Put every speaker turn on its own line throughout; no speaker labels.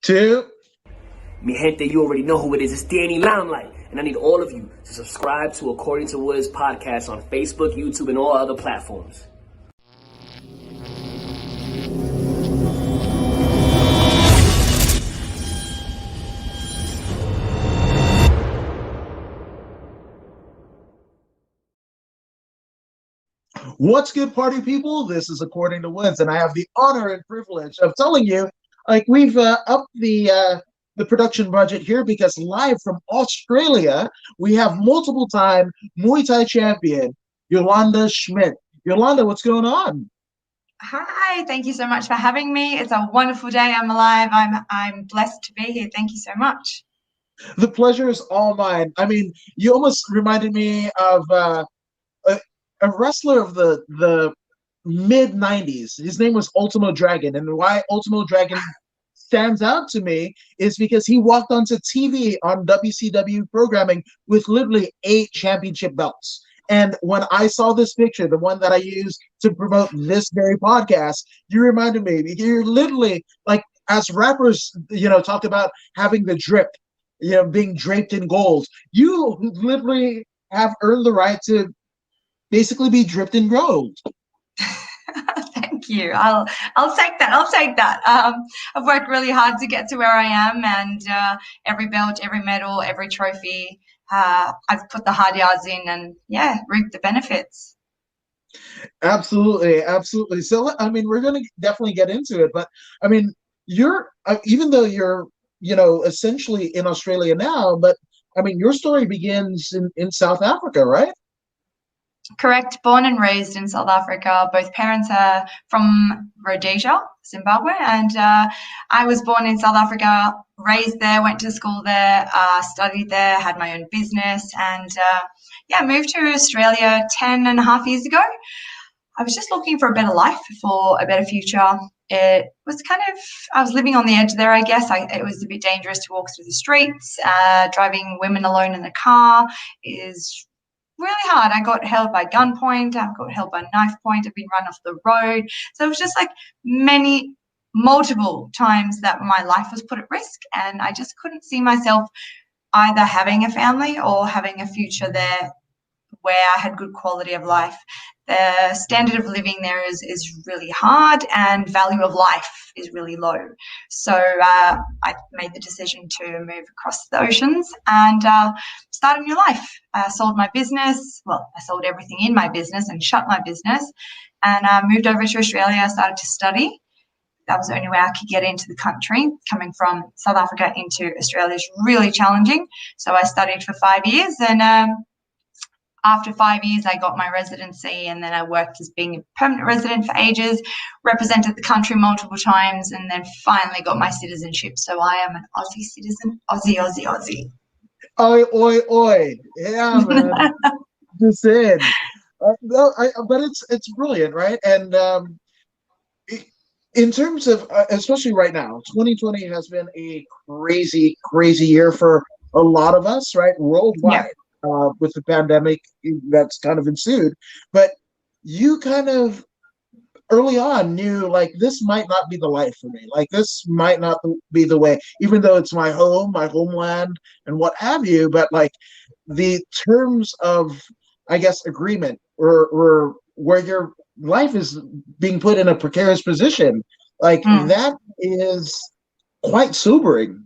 two.
Mi gente, you already know who it is. It's Danny Limelight. And I need all of you to subscribe to According to Woods podcast on Facebook, YouTube, and all other platforms.
What's good, party people? This is According to Woods, and I have the honor and privilege of telling you, like, we've upped the production budget here because live from Australia, we have multiple-time Muay Thai champion Yolanda Schmidt. Yolanda, what's going on?
Hi, thank you so much for having me. It's a wonderful day. I'm alive. I'm blessed to be here. Thank you so much.
The pleasure is all mine. I mean, you almost reminded me of a wrestler of the mid 90s. His name was Ultimo Dragon, and why Ultimo Dragon stands out to me is because he walked onto TV on WCW programming with literally 8 championship belts. And when I saw this picture, the one that I used to promote this very podcast, you reminded me. You're literally, like, as rappers, talked about having the drip, being draped in gold. You literally have earned the right to basically be dripped in gold.
Thank you. I'll take that. I'll take that. I've worked really hard to get to where I am, and every belt, every medal, every trophy, I've put the hard yards in, and reaped the benefits.
Absolutely, absolutely. So, I mean, we're going to definitely get into it, but I mean, you're even though you're essentially in Australia now, but I mean, your story begins in South Africa, right?
Correct. Born and raised in South Africa. Both parents are from Rhodesia, Zimbabwe, and I was born in South Africa, raised there, went to school there, studied there, had my own business, and moved to Australia 10 and a half years ago. I was just looking for a better life, for a better future. It was I was living on the edge there, I guess. It was a bit dangerous to walk through the streets. Driving women alone in the car is really hard. I got held by gunpoint. I got held by knife point. I've been run off the road. So it was just like multiple times that my life was put at risk, and I just couldn't see myself either having a family or having a future there where I had good quality of life. The standard of living there is really hard, and value of life is really low. So I made the decision to move across the oceans and start a new life. I sold my business. Well, I sold everything in my business and shut my business, and moved over to Australia. I started to study. That was the only way I could get into the country. Coming from South Africa into Australia is really challenging. So I studied for 5 years, and after 5 years, I got my residency, and then I worked as being a permanent resident for ages, represented the country multiple times, and then finally got my citizenship. So I am an Aussie citizen. Aussie, Aussie, Aussie.
Oi, oi, oi. Yeah, man. Just saying. But it's brilliant, right? And in terms of, especially right now, 2020 has been a crazy, crazy year for a lot of us, right? Worldwide. Yeah. With the pandemic that's kind of ensued. But you kind of early on knew, like, this might not be the life for me. Like, this might not be the way, even though it's my home, my homeland, and what have you. But, like, the terms of, I guess, agreement or where your life is being put in a precarious position, like, that is quite sobering.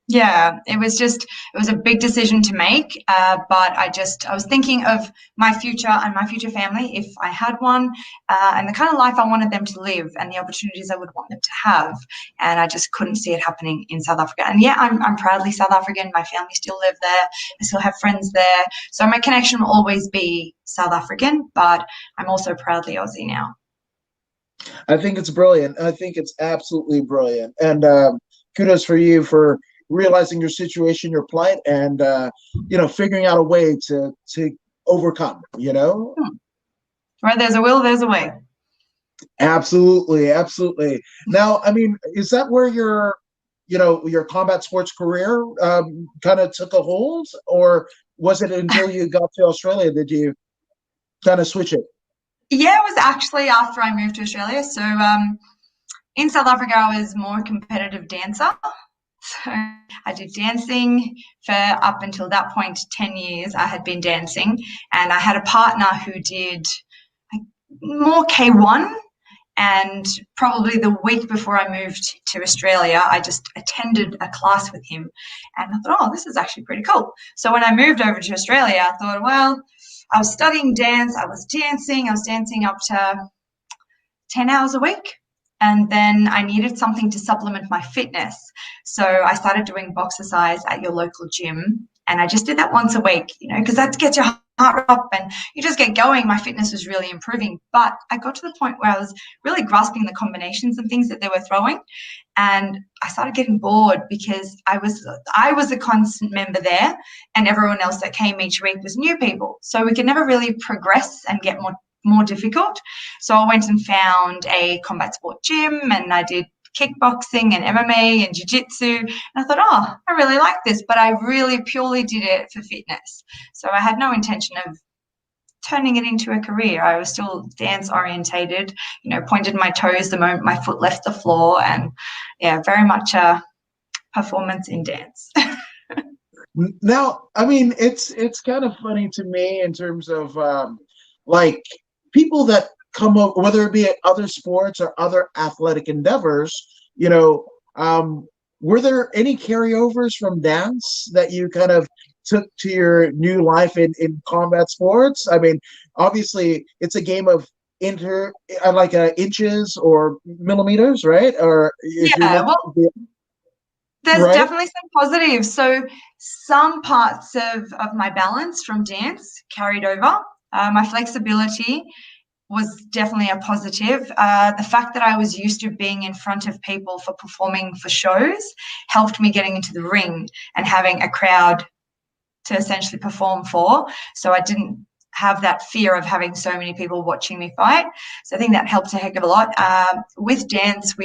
Yeah, it was a big decision to make, but I was thinking of my future and my future family, if I had one, and the kind of life I wanted them to live and the opportunities I would want them to have, and I just couldn't see it happening in South Africa. And I'm proudly South African. My family still live there. I still have friends there. So my connection will always be South African, but I'm also proudly Aussie now.
I think it's brilliant. I think it's absolutely brilliant. And kudos for you for realizing your situation, your plight, and figuring out a way to overcome.
Where there's a will, there's a way.
Absolutely, absolutely. Now, I mean, is that where your combat sports career kind of took a hold, or was it until you got to Australia that you kind of switch it?
Yeah, it was actually after I moved to Australia. So in South Africa, I was more a competitive dancer. So I did dancing for up until that point, 10 years I had been dancing. And I had a partner who did more K1. And probably the week before I moved to Australia, I just attended a class with him. And I thought, oh, this is actually pretty cool. So when I moved over to Australia, I thought, well, I was studying dance. I was dancing up to 10 hours a week. And then I needed something to supplement my fitness. So I started doing boxercise at your local gym. And I just did that once a week, because that gets your heart rate up and you just get going. My fitness was really improving. But I got to the point where I was really grasping the combinations and things that they were throwing. And I started getting bored because I was a constant member there, and everyone else that came each week was new people. So we could never really progress and get more difficult. So I went and found a combat sport gym, and I did kickboxing and MMA and jiu-jitsu. And I thought, oh, I really like this, but I really purely did it for fitness. So I had no intention of turning it into a career. I was still dance orientated, pointed my toes the moment my foot left the floor, and yeah, very much a performance in dance.
Now, I mean, it's kind of funny to me in terms of like people that come up, whether it be at other sports or other athletic endeavors, were there any carryovers from dance that you kind of took to your new life in combat sports? I mean, obviously it's a game of inches or millimeters, right? Or if
Yeah, there's
right?
definitely some positives. So some parts of my balance from dance carried over. My flexibility was definitely a positive. The fact that I was used to being in front of people for performing for shows helped me getting into the ring and having a crowd to essentially perform for. So I didn't have that fear of having so many people watching me fight. So I think that helped a heck of a lot. With dance,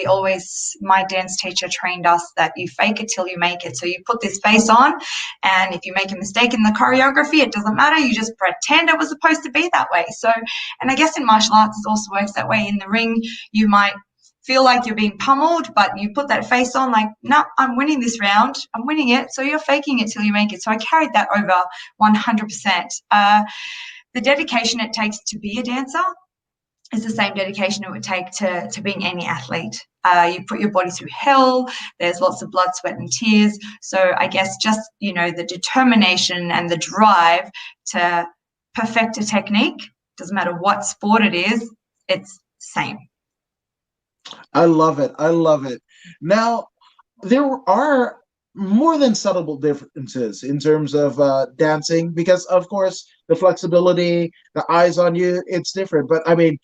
my dance teacher trained us that you fake it till you make it. So you put this face on, and if you make a mistake in the choreography, it doesn't matter. You just pretend it was supposed to be that way. So, and I guess in martial arts, it also works that way. In the ring, you might feel like you're being pummeled, but you put that face on like, no, I'm winning this round. I'm winning it. So you're faking it till you make it. So I carried that over 100%. The dedication it takes to be a dancer is the same dedication it would take to being any athlete. You put your body through hell. There's lots of blood, sweat, and tears. So I guess just, the determination and the drive to perfect a technique, doesn't matter what sport it is, it's same.
I love it. I love it. Now, there are more than subtle differences in terms of dancing, because of course the flexibility, the eyes on you, it's different. But I mean,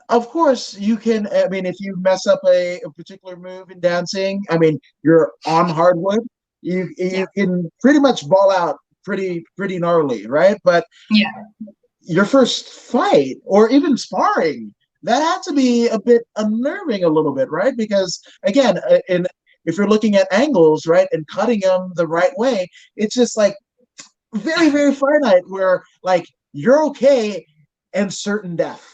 of course you can, I mean, if you mess up a particular move in dancing, I mean, you're on hardwood, you can pretty much ball out pretty gnarly, right? But
yeah,
your first fight or even sparring, that had to be a bit unnerving a little bit, right? Because again, if you're looking at angles, right, and cutting them the right way, it's just like very, very finite where like you're okay and certain death.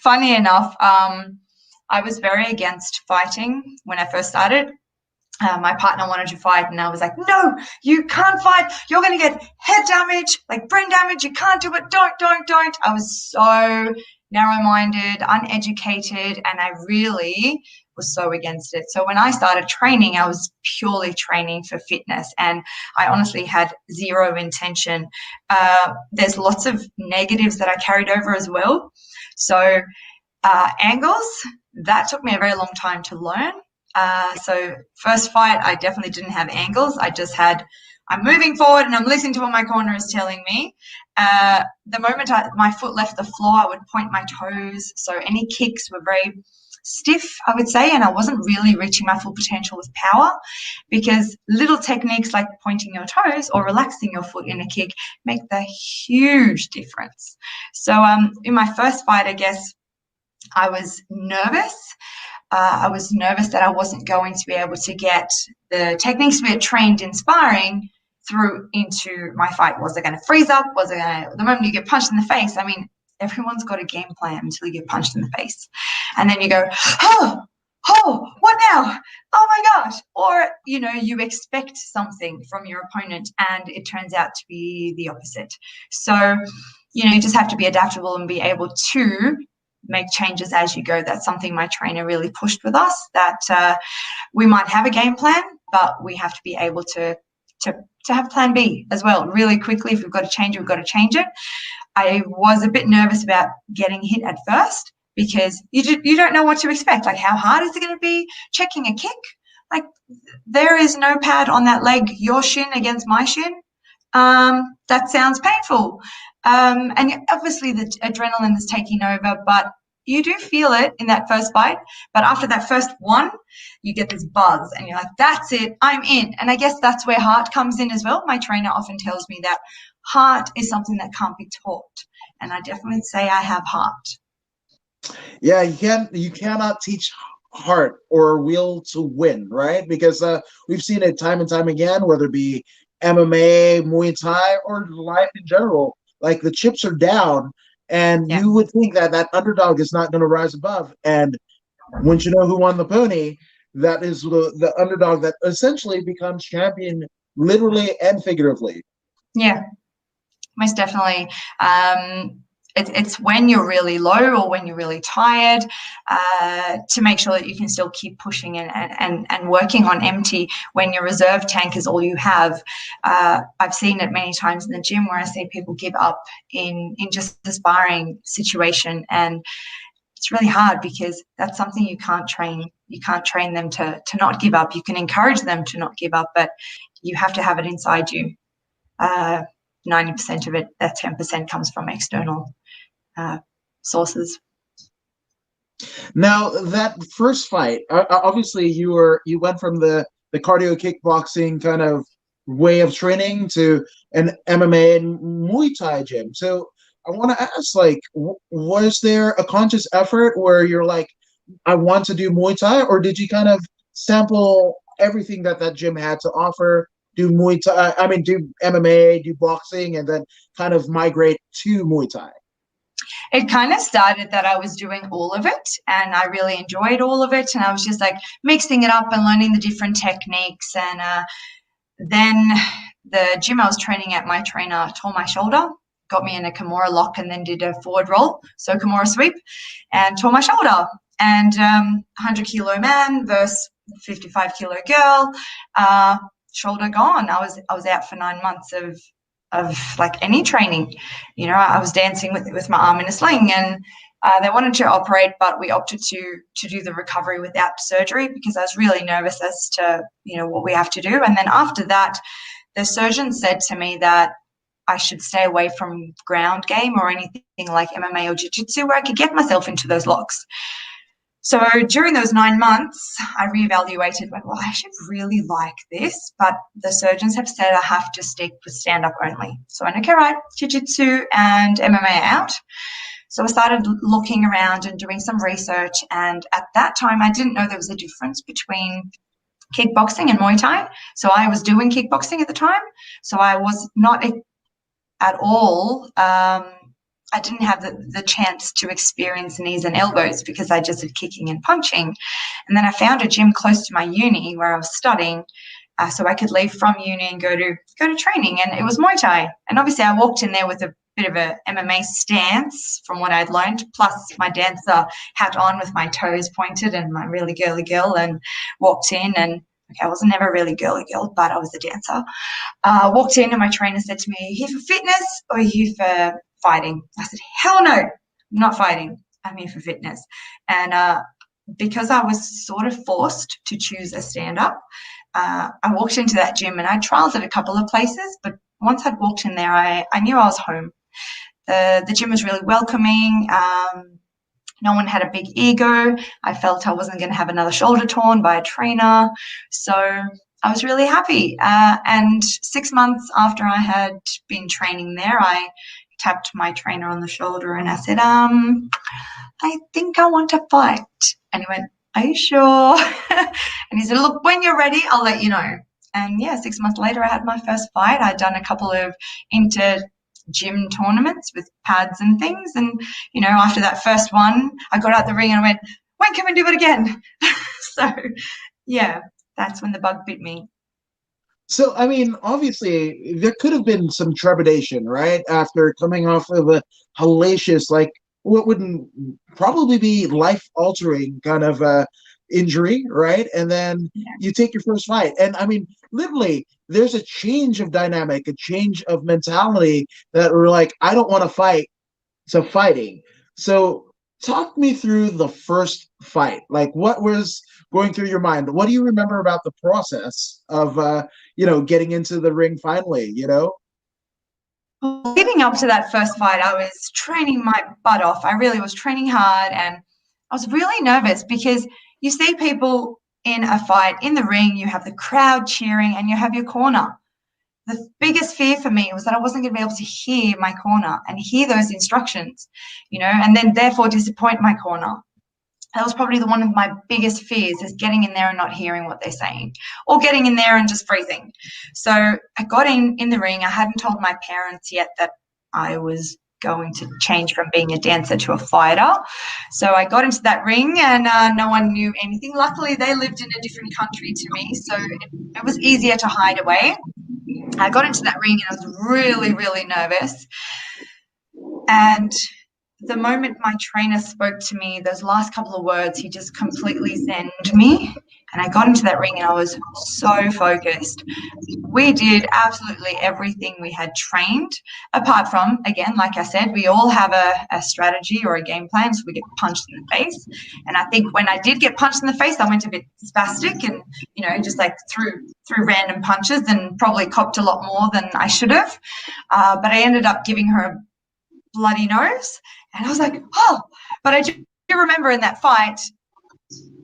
Funny enough, I was very against fighting when I first started. My partner wanted to fight, and I was like, no, you can't fight. You're going to get head damage, like brain damage. You can't do it. Don't. I was so narrow-minded, uneducated, and I really was so against it. So when I started training, I was purely training for fitness, and I honestly had zero intention. There's lots of negatives that I carried over as well. So angles, that took me a very long time to learn. So first fight, I definitely didn't have angles. I just had, I'm moving forward and I'm listening to what my corner is telling me. The moment my foot left the floor, I would point my toes. So any kicks were very stiff, I would say, and I wasn't really reaching my full potential with power, because little techniques like pointing your toes or relaxing your foot in a kick make the huge difference. So in my first fight, I guess I was nervous. I was nervous that I wasn't going to be able to get the techniques we had trained in sparring through into my fight. Was it going to freeze up? Was it going to, the moment you get punched in the face, I mean, Everyone's got a game plan until you get punched in the face. And then you go, what now? Oh my gosh. Or, you expect something from your opponent and it turns out to be the opposite. So, you just have to be adaptable and be able to make changes as you go. That's something my trainer really pushed with us, that we might have a game plan, but we have to be able to have plan B as well. Really quickly, if we've got to change it, we've got to change it. I was a bit nervous about getting hit at first because you don't know what to expect. Like, how hard is it going to be? Checking a kick? Like, there is no pad on that leg. Your shin against my shin. That sounds painful. And obviously the adrenaline is taking over, but you do feel it in that first fight. But after that first one, you get this buzz and you're like, that's it, I'm in. And I guess that's where heart comes in as well. My trainer often tells me that heart is something that can't be taught. And I definitely say I have heart.
Yeah, you cannot teach heart or will to win, right? Because we've seen it time and time again, whether it be MMA, Muay Thai, or life in general. Like, the chips are down, and you would think that underdog is not going to rise above. And once you know who won the pony, that is the underdog that essentially becomes champion, literally and figuratively.
Yeah, most definitely. It's when you're really low or when you're really tired, to make sure that you can still keep pushing and working on empty when your reserve tank is all you have. I've seen it many times in the gym where I see people give up in just the sparring situation, and it's really hard because that's something you can't train. You can't train them to not give up. You can encourage them to not give up, but you have to have it inside you. 90% of it, that 10% comes from external sources.
Now, that first fight, obviously you went from the cardio kickboxing kind of way of training to an MMA and Muay Thai gym. So I want to ask, like, was there a conscious effort where you're like, I want to do Muay Thai, or did you kind of sample everything that gym had to offer, do Muay Thai, do MMA, do boxing, and then kind of migrate to Muay Thai?
It kind of started that I was doing all of it and I really enjoyed all of it, and I was just like mixing it up and learning the different techniques. And then the gym I was training at, my trainer tore my shoulder, got me in a Kimura lock and then did a forward roll, so Kimura sweep, and tore my shoulder. And 100-kilo man versus 55-kilo girl, shoulder gone. I was out for 9 months of like any training. I was dancing with my arm in a sling, and they wanted to operate, but we opted to do the recovery without surgery because I was really nervous as to what we have to do. And then after that, the surgeon said to me that I should stay away from ground game or anything like MMA or jiu-jitsu where I could get myself into those locks. So during those 9 months, I reevaluated, went, well, I should really like this, but the surgeons have said I have to stick with stand-up only. So I went, okay, right, jiu-jitsu and MMA out. So I started looking around and doing some research, and at that time, I didn't know there was a difference between kickboxing and Muay Thai. So I was doing kickboxing at the time, so I was not at all I didn't have the chance to experience knees and elbows because I just did kicking and punching. And then I found a gym close to my uni where I was studying, so I could leave from uni and go to training, and it was Muay Thai. And obviously I walked in there with a bit of a MMA stance from what I'd learned, plus my dancer hat on with my toes pointed and my really girly girl, and walked in and I wasn't never really girly girl, but I was a dancer. Walked in and my trainer said to me, are you here for fitness or are you here for fighting? I said, hell no, I'm not fighting. I'm here for fitness. And because I was sort of forced to choose a stand-up, I walked into that gym and I trialed at a couple of places, but once I'd walked in there, I knew I was home. The gym was really welcoming. No one had a big ego. I felt I wasn't going to have another shoulder torn by a trainer. So I was really happy. And 6 months after I had been training there, I tapped my trainer on the shoulder and I said, I think I want to fight. And he went, are you sure? And he said, look, when you're ready, I'll let you know. And yeah, 6 months later, I had my first fight. I'd done a couple of gym tournaments with pads and things. And, you know, after that first one, I got out the ring and I went, when can we do it again? So, yeah, that's when the bug bit me.
So, I mean, obviously, there could have been some trepidation, right? After coming off of a hellacious, like, what wouldn't probably be life-altering kind of injury, right? And then you take your first fight. And, I mean, literally, there's a change of dynamic, a change of mentality that we're like, I don't want to fight, to fighting. So, talk me through the first fight. Like, what was going through your mind? What do you remember about the process of getting into the ring finally,
Leading up to that first fight, I was training my butt off. I really was training hard, and I was really nervous because you see people in a fight in the ring, you have the crowd cheering and you have your corner. The biggest fear for me was that I wasn't going to be able to hear my corner and hear those instructions, and then therefore disappoint my corner. That was probably one of my biggest fears, is getting in there and not hearing what they're saying, or getting in there and just freezing. So I got in the ring. I hadn't told my parents yet that I was going to change from being a dancer to a fighter. So I got into that ring, and no one knew anything. Luckily, they lived in a different country to me, so it was easier to hide away. I got into that ring and I was really, really nervous. And the moment my trainer spoke to me, those last couple of words, he just completely zenned me. And I got into that ring and I was so focused. We did absolutely everything we had trained, apart from, again, like I said, we all have a strategy or a game plan, so we get punched in the face. And I think when I did get punched in the face, I went a bit spastic and, just like threw random punches and probably copped a lot more than I should have. But I ended up giving her a bloody nose. And I was like, oh, but I do remember in that fight,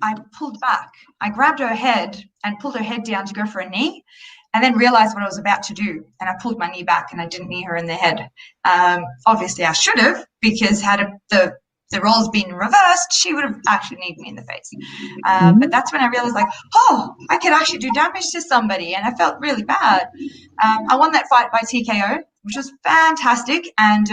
I pulled back. I grabbed her head and pulled her head down to go for a knee, and then realized what I was about to do. And I pulled my knee back and I didn't knee her in the head. Obviously, I should have, because had the roles been reversed, she would have actually kneed me in the face. But that's when I realized, like, oh, I could actually do damage to somebody. And I felt really bad. I won that fight by TKO, which was fantastic. And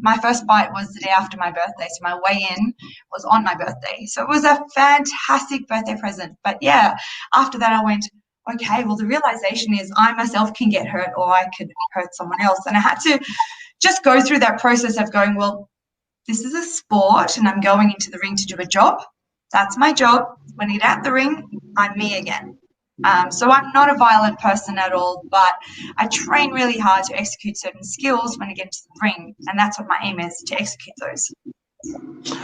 my first fight was the day after my birthday. So my weigh-in was on my birthday. So it was a fantastic birthday present. But yeah, after that I went, okay, well, the realization is I myself can get hurt, or I could hurt someone else. And I had to just go through that process of going, well, this is a sport and I'm going into the ring to do a job. That's my job. When I get out the ring, I'm me again. So I'm not a violent person at all, but I train really hard to execute certain skills when I get into the ring, and that's what my aim is, to execute those.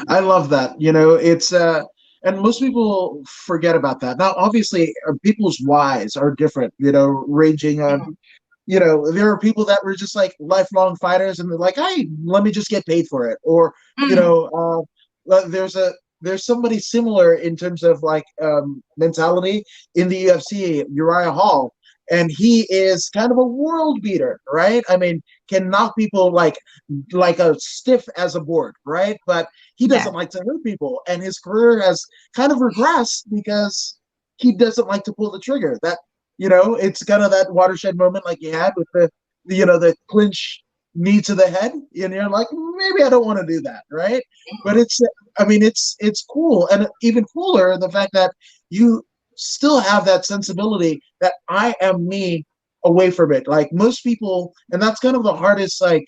I love that. It's and most people forget about that. Now, obviously, people's whys are different. Ranging on. There are people that were just like lifelong fighters, and they're like, "Hey, let me just get paid for it," or there's somebody similar in terms of like mentality in the UFC, Uriah Hall, and he is kind of a world beater, right? I mean, can knock people like a stiff as a board, right? But he doesn't like to hurt people, and his career has kind of regressed because he doesn't like to pull the trigger. That it's kind of that watershed moment like you had with the clinch knee to the head, and you're like, maybe I don't want to do that, right? But it's cool, and even cooler the fact that you still have that sensibility that I am me away from it. Like most people, and that's kind of the hardest like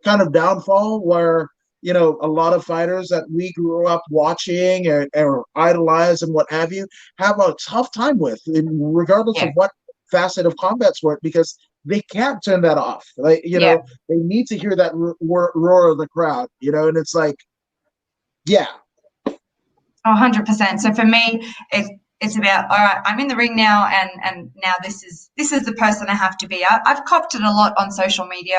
kind of downfall where a lot of fighters that we grew up watching or idolize and what have you have a tough time with, regardless of what facet of combat sport, because they can't turn that off. Like, they need to hear that roar of the crowd, and it's like,
100%. So for me, it's about, all right, I'm in the ring now, and now this is the person I have to be. I've copped it a lot on social media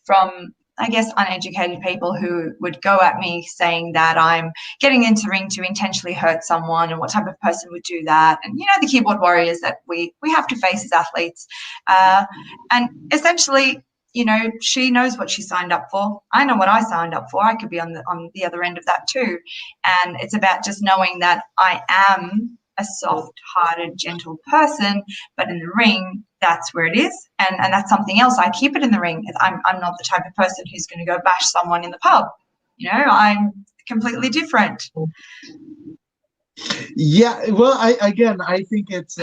from, I guess, uneducated people who would go at me saying that I'm getting into the ring to intentionally hurt someone, and what type of person would do that. And, the keyboard warriors that we have to face as athletes. And essentially, she knows what she signed up for. I know what I signed up for. I could be on the other end of that too. And it's about just knowing that I am a soft-hearted, gentle person, but in the ring, that's where it is, and that's something else. I keep it in the ring. I'm not the type of person who's going to go bash someone in the pub. I'm completely different.
Yeah, well, I think it's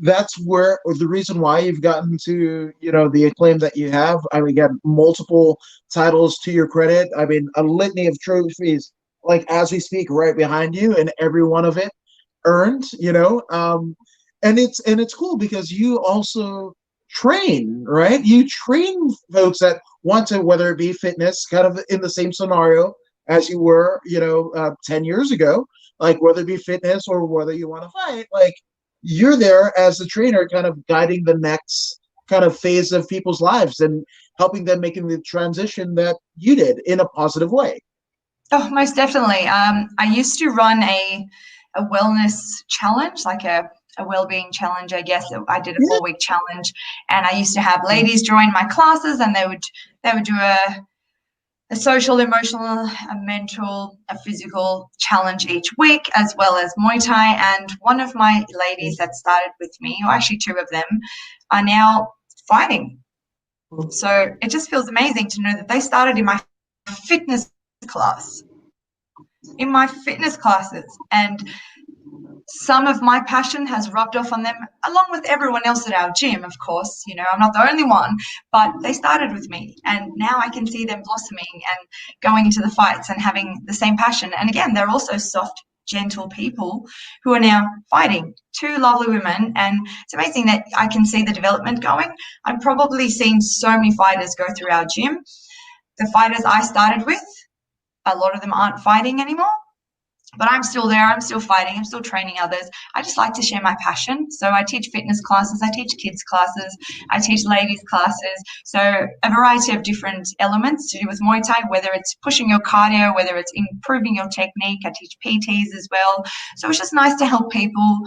that's where the reason why you've gotten to the acclaim that you have. I mean, again, multiple titles to your credit. I mean, a litany of trophies, like as we speak, right behind you, and every one of it earned. And it's cool because you also train, right? You train folks that want to, whether it be fitness, kind of in the same scenario as you were, 10 years ago, like whether it be fitness or whether you want to fight, like you're there as a trainer, kind of guiding the next kind of phase of people's lives and helping them making the transition that you did in a positive way.
Oh, most definitely. I used to run a wellness challenge, like a well-being challenge, I guess. I did a 4-week challenge, and I used to have ladies join my classes, and they would do a social, emotional, a mental, a physical challenge each week, as well as Muay Thai. And one of my ladies that started with me, or actually 2 of them, are now fighting. So it just feels amazing to know that they started in my fitness class, in my fitness classes. And some of my passion has rubbed off on them, along with everyone else at our gym, of course. I'm not the only one, but they started with me, and now I can see them blossoming and going into the fights and having the same passion. And again, they're also soft, gentle people who are now fighting. 2 lovely women, and it's amazing that I can see the development going. I've probably seen so many fighters go through our gym. The fighters I started with, a lot of them aren't fighting anymore. But I'm still there. I'm still fighting. I'm still training others. I just like to share my passion. So I teach fitness classes. I teach kids classes. I teach ladies classes. So a variety of different elements to do with Muay Thai, whether it's pushing your cardio, whether it's improving your technique. I teach PTs as well. So it's just nice to help people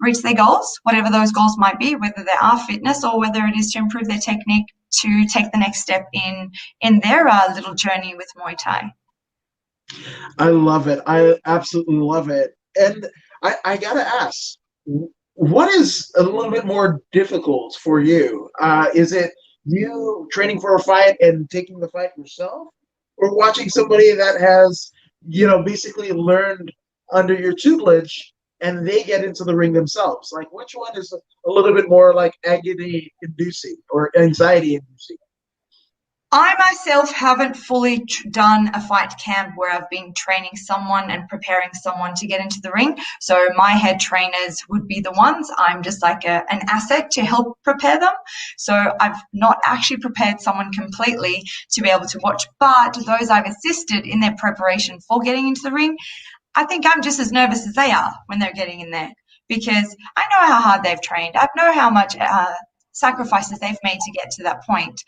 reach their goals, whatever those goals might be, whether they are fitness or whether it is to improve their technique to take the next step in their little journey with Muay Thai.
I love it. I absolutely love it. And I gotta ask, what is a little bit more difficult for you? Is it you training for a fight and taking the fight yourself, or watching somebody that has, basically learned under your tutelage and they get into the ring themselves? Like, which one is a little bit more like agony inducing or anxiety inducing?
I myself haven't fully done a fight camp where I've been training someone and preparing someone to get into the ring. So my head trainers would be the ones. I'm just like an asset to help prepare them. So I've not actually prepared someone completely to be able to watch, but those I've assisted in their preparation for getting into the ring, I think I'm just as nervous as they are when they're getting in there, because I know how hard they've trained. I know how much sacrifices they've made to get to that point.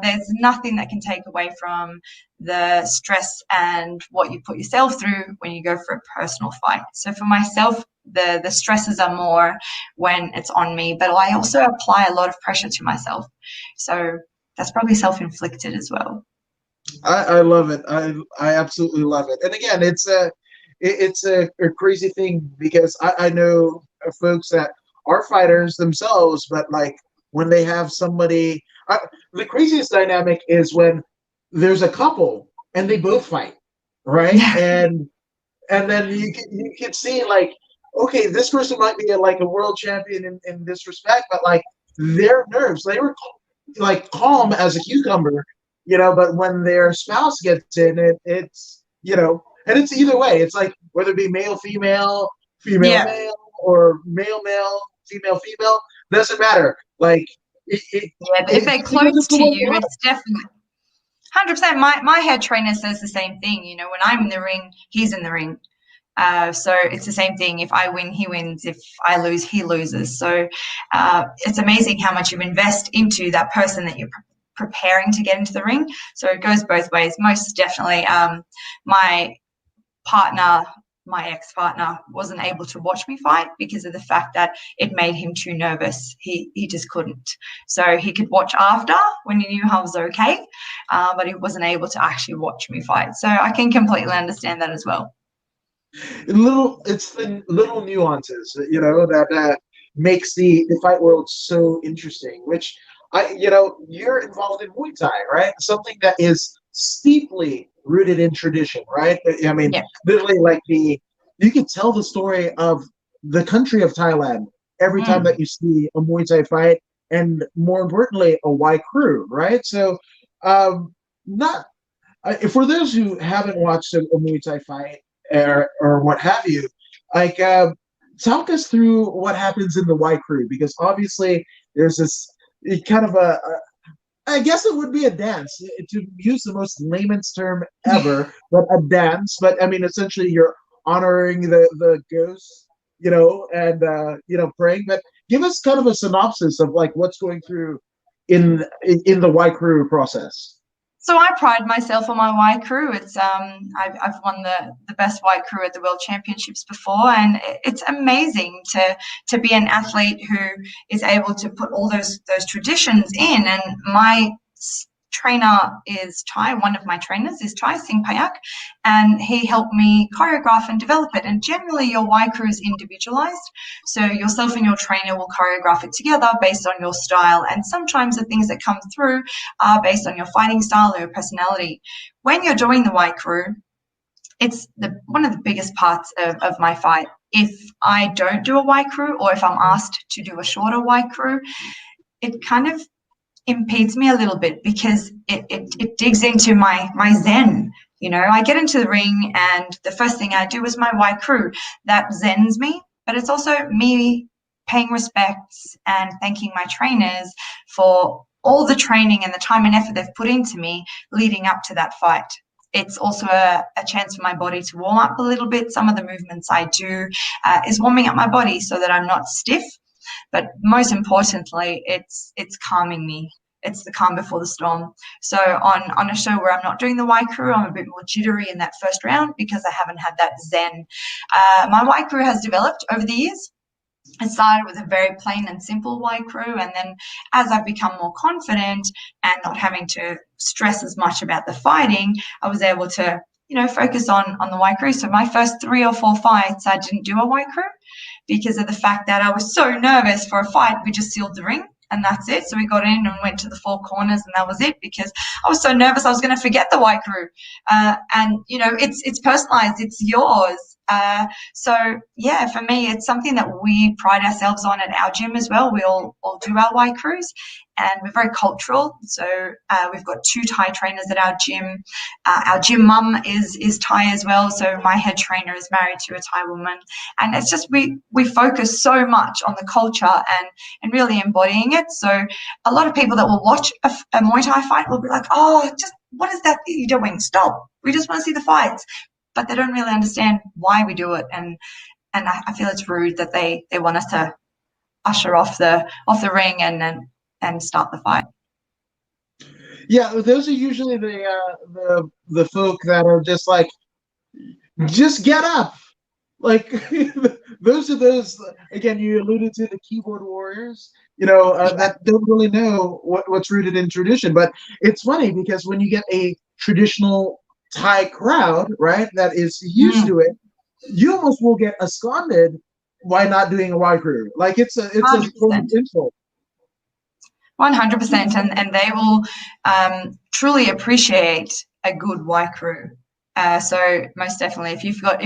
There's nothing that can take away from the stress and what you put yourself through when you go for a personal fight. So for myself, the stresses are more when it's on me, but I also apply a lot of pressure to myself. So that's probably self-inflicted as well.
I love it. I absolutely love it. And again, it's a crazy thing because I know folks that are fighters themselves, but like when they have somebody, the craziest dynamic is when there's a couple and they both fight, right? and then you can see like, okay, this person might be like a world champion in this respect, but like their nerves, they were like calm as a cucumber, but when their spouse gets in it's and it's either way. It's like whether it be male, female, male, or male, female, doesn't matter. Like,
if they're close to you, it's definitely 100%. My head trainer says the same thing. When I'm in the ring, he's in the ring. So it's the same thing. If I win, he wins. If I lose, he loses. So it's amazing how much you invest into that person that you're preparing to get into the ring. So it goes both ways. Most definitely, my ex-partner wasn't able to watch me fight because of the fact that it made him too nervous. He just couldn't. So he could watch after when he knew I was okay, but he wasn't able to actually watch me fight. So I can completely understand that as well.
It's the little nuances, that makes the fight world so interesting. Which you're involved in Muay Thai, right? Something that is steeply rooted in tradition, right? I mean,
Yeah.
literally, like you could tell the story of the country of Thailand every time
Mm.
that you see a Muay Thai fight, and more importantly, a Y crew, right? So, not for those who haven't watched a Muay Thai fight or what have you, like talk us through what happens in the Y crew, because obviously there's this kind of I guess it would be a dance to use the most layman's term ever, but a dance. But I mean, essentially, you're honoring the ghosts, and praying. But give us kind of a synopsis of like what's going through in the Y crew process.
So I pride myself on my Y crew. It's I've won the best Y crew at the World Championships before, and it's amazing to be an athlete who is able to put all those traditions in. And my trainer is Thai. One of my trainers is Thai, Singh Payak, and he helped me choreograph and develop it. And generally, your Y crew is individualized, so yourself and your trainer will choreograph it together based on your style. And sometimes the things that come through are based on your fighting style or your personality. When you're doing the Y crew, it's one of the biggest parts of my fight. If I don't do a Y crew, or if I'm asked to do a shorter Y crew, it kind of impedes me a little bit because it digs into my zen. I get into the ring and the first thing I do is my Y crew. That zens me, but it's also me paying respects and thanking my trainers for all the training and the time and effort they've put into me leading up to that fight. It's also a chance for my body to warm up a little bit. Some of the movements I do is warming up my body so that I'm not stiff. But most importantly, it's calming me. It's the calm before the storm. So on a show where I'm not doing the Y crew, I'm a bit more jittery in that first round because I haven't had that zen. My Y crew has developed over the years. It started with a very plain and simple Y crew, and then as I've become more confident and not having to stress as much about the fighting, I was able to focus on the Y crew. So my first 3 or 4 fights, I didn't do a Y crew because of the fact that I was so nervous for a fight. We just sealed the ring and that's it. So we got in and went to the 4 corners and that was it because I was so nervous I was going to forget the Y crew. And it's personalized, it's yours. So yeah, for me, it's something that we pride ourselves on at our gym as well. We all do our Y crews, and we're very cultural. So we've got 2 Thai trainers at our gym. Our gym mum is Thai as well. So my head trainer is married to a Thai woman, and it's just we focus so much on the culture and really embodying it. So a lot of people that will watch a Muay Thai fight will be like, "Oh, just what is that you're doing? Stop! We just want to see the fights." But they don't really understand why we do it, and I feel it's rude that they want us to usher off the ring and start the fight.
Yeah, those are usually the folk that are just like, just get up. Like those again. You alluded to the keyboard warriors, that don't really know what's rooted in tradition. But it's funny because when you get a traditional Thai crowd, right, that is used
Mm,
to it, you almost will get absconded by not doing a Y crew. Like it's a form of
100%.
insult.
100%, and they will truly appreciate a good Y crew. So most definitely, if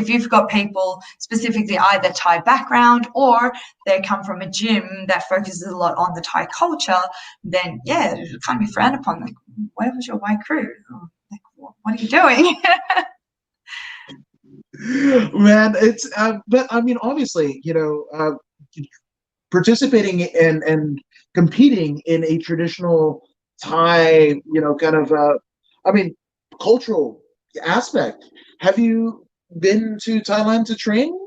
you've got people specifically either Thai background or they come from a gym that focuses a lot on the Thai culture, then yeah, it can't be frowned upon. Like, where was your Y crew? Like, what are you doing?
Man, it's but I mean, obviously, participating and competing in a traditional Thai, kind of, I mean, cultural aspect. Have you been to Thailand to train?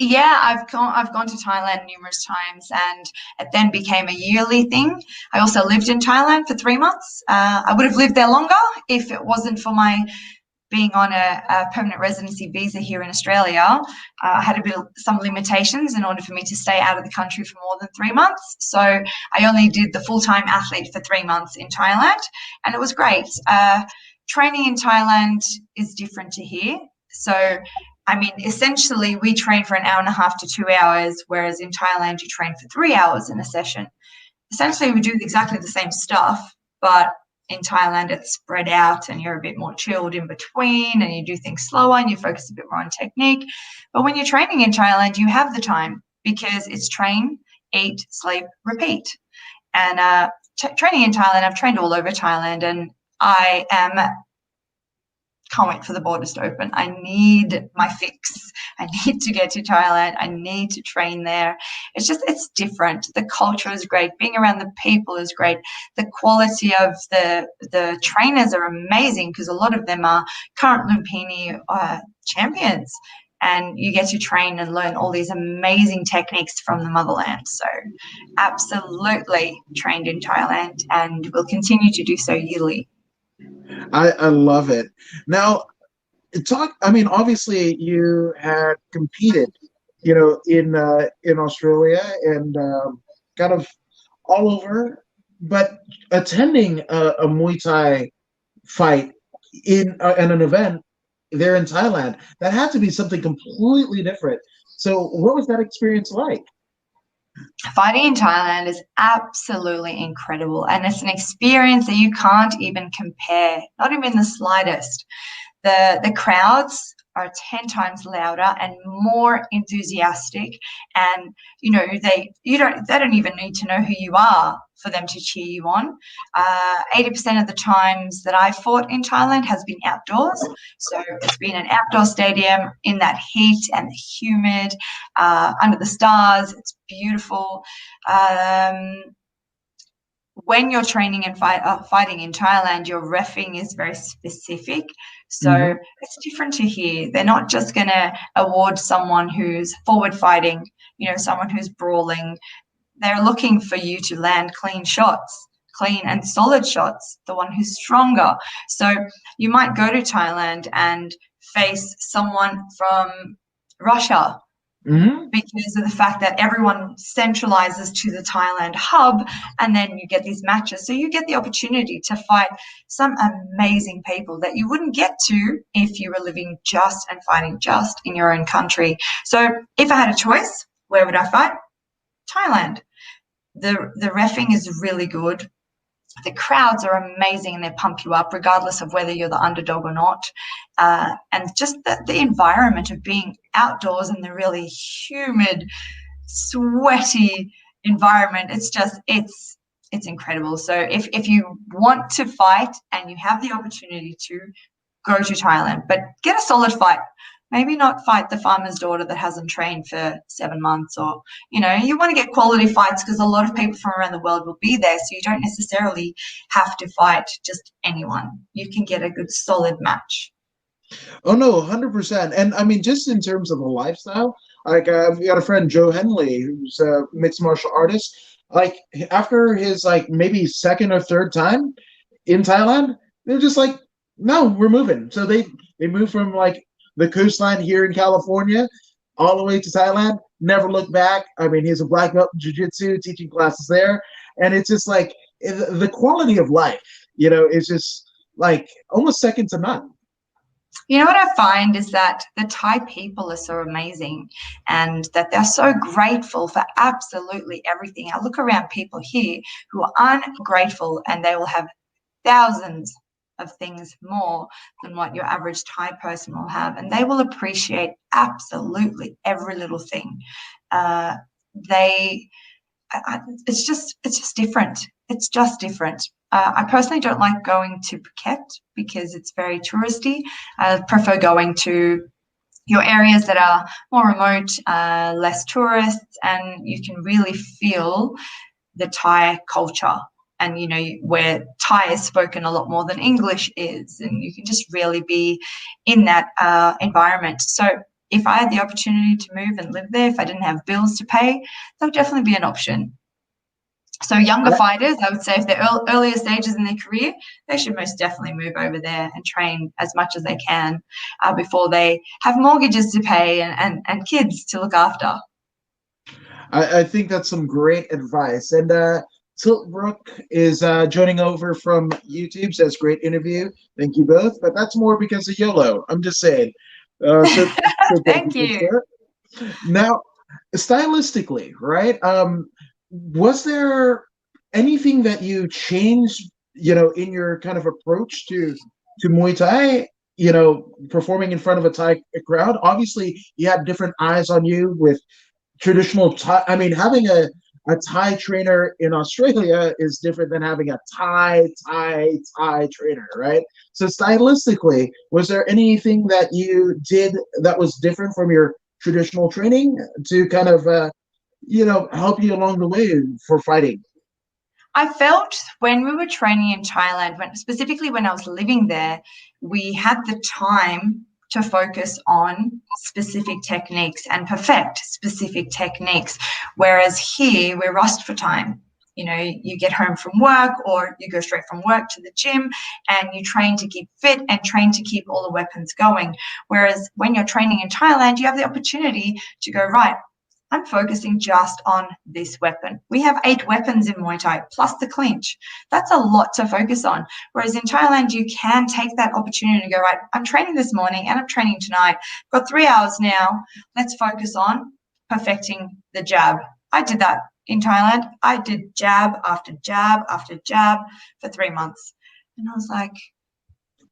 Yeah, I've gone to Thailand numerous times, and it then became a yearly thing. I also lived in Thailand for 3 months. I would have lived there longer if it wasn't for my being on a permanent residency visa here in Australia. I had a bit of some limitations in order for me to stay out of the country for more than 3 months. So I only did the full-time athlete for 3 months in Thailand, and it was great. Training in Thailand is different to here. So I mean, essentially, we train for an hour and a half to 2 hours, whereas in Thailand, you train for 3 hours in a session. Essentially, we do exactly the same stuff, but in Thailand, it's spread out and you're a bit more chilled in between and you do things slower and you focus a bit more on technique. But when you're training in Thailand, you have the time because it's train, eat, sleep, repeat. And training in Thailand, I've trained all over Thailand, and I can't wait for the borders to open. I need my fix. I need to get to Thailand. I need to train there. It's different. The culture is great. Being around the people is great. The quality of the trainers are amazing because a lot of them are current Lumpini champions. And you get to train and learn all these amazing techniques from the motherland. So absolutely trained in Thailand and will continue to do so yearly.
I love it. Now, I mean, obviously, you had competed, in Australia and kind of all over, but attending a Muay Thai fight in an event there in Thailand, that had to be something completely different. So, what was that experience like?
Fighting in Thailand is absolutely incredible, and it's an experience that you can't even compare, not even the slightest. The crowds are 10 times louder and more enthusiastic, and they don't even need to know who you are for them to cheer you on. 80% of the times that I fought in Thailand has been outdoors, so it's been an outdoor stadium in that heat and the humid, under the stars. It's beautiful. When you're training and fighting in Thailand, your reffing is very specific. So it's different to here. They're not just going to award someone who's forward fighting, someone who's brawling. They're looking for you to land clean shots, clean and solid shots, the one who's stronger. So you might go to Thailand and face someone from Russia, because of the fact that everyone centralizes to the Thailand hub, and then you get these matches. So you get the opportunity to fight some amazing people that you wouldn't get to if you were living just and fighting just in your own country. So if I had a choice, where would I fight? Thailand. The reffing is really good. The crowds are amazing and they pump you up regardless of whether you're the underdog or not. And just the environment of being outdoors in the really humid, sweaty environment, it's incredible. So if you want to fight and you have the opportunity to, go to Thailand, but get a solid fight. Maybe not fight the farmer's daughter that hasn't trained for 7 months, or, you want to get quality fights because a lot of people from around the world will be there. So you don't necessarily have to fight just anyone. You can get a good solid match.
Oh, no, 100%. And I mean, just in terms of the lifestyle, like we got a friend, Joe Henley, who's a mixed martial artist. Like after his maybe second or third time in Thailand, they're just like, no, we're moving. So they moved from the coastline here in California all the way to Thailand, never looked back. I mean, he's a black belt in jiu-jitsu, teaching classes there. And it's just the quality of life, is just almost second to none.
What I find is that the Thai people are so amazing and that they're so grateful for absolutely everything. I look around people here who are ungrateful and they will have thousands of things more than what your average Thai person will have, and they will appreciate absolutely every little thing. It's just different. It's just different. I personally don't like going to Phuket because it's very touristy. I prefer going to your areas that are more remote, less tourists, and you can really feel the Thai culture. And, where Thai is spoken a lot more than English is, and you can just really be in that environment. So if I had the opportunity to move and live there, if I didn't have bills to pay, that would definitely be an option. So younger fighters, I would say if they're earlier stages in their career, they should most definitely move over there and train as much as they can before they have mortgages to pay and kids to look after.
I think that's some great advice. And Tiltbrook is joining over from YouTube, says great interview. Thank you both. But that's more because of YOLO. I'm just saying. So So thank
Thank
you for
you.
sharing. Now, stylistically, right? Was there anything that you changed, in your kind of approach to Muay Thai? Performing in front of a Thai crowd. Obviously, you had different eyes on you with traditional Thai. I mean, having a Thai trainer in Australia is different than having a Thai trainer, right? So stylistically, was there anything that you did that was different from your traditional training to kind of help you along the way for fighting?
I felt when we were training in Thailand, specifically when I was living there, we had the time to focus on specific techniques and perfect specific techniques. Whereas here, we're rushed for time. You get home from work or you go straight from work to the gym and you train to keep fit and train to keep all the weapons going. Whereas when you're training in Thailand, you have the opportunity to go, right, I'm focusing just on this weapon. We have 8 weapons in Muay Thai, plus the clinch. That's a lot to focus on. Whereas in Thailand, you can take that opportunity to go, right, I'm training this morning and I'm training tonight. I've got 3 hours now. Let's focus on perfecting the jab. I did that in Thailand. I did jab after jab after jab for 3 months. And I was like,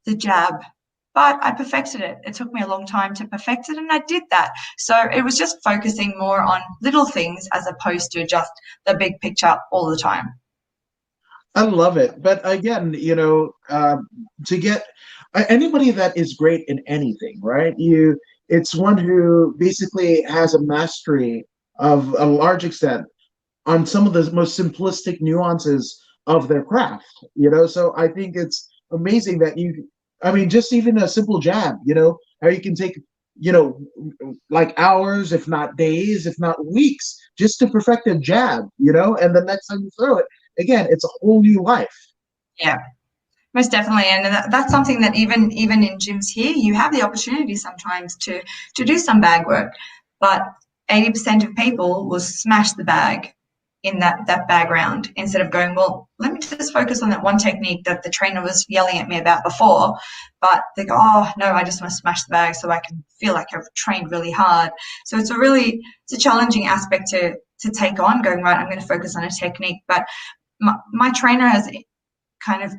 the jab, but I perfected it. It took me a long time to perfect it, and I did that. So it was just focusing more on little things as opposed to just the big picture all the time.
I love it. But again, to get anybody that is great in anything, right? It's one who basically has a mastery of a large extent on some of the most simplistic nuances of their craft, So I think it's amazing that I mean, just even a simple jab, how you can take, like hours, if not days, if not weeks, just to perfect a jab, and the next time you throw it, again, it's a whole new life.
Yeah, most definitely. And that's something that even in gyms here, you have the opportunity sometimes to do some bag work, but 80% of people will smash the bag in that bag round instead of going, well, let me just focus on that one technique that the trainer was yelling at me about before. But they go, oh no, I just want to smash the bag so I can feel like I've trained really hard. So it's a challenging aspect to take on, going, right, I'm going to focus on a technique. But my trainer has kind of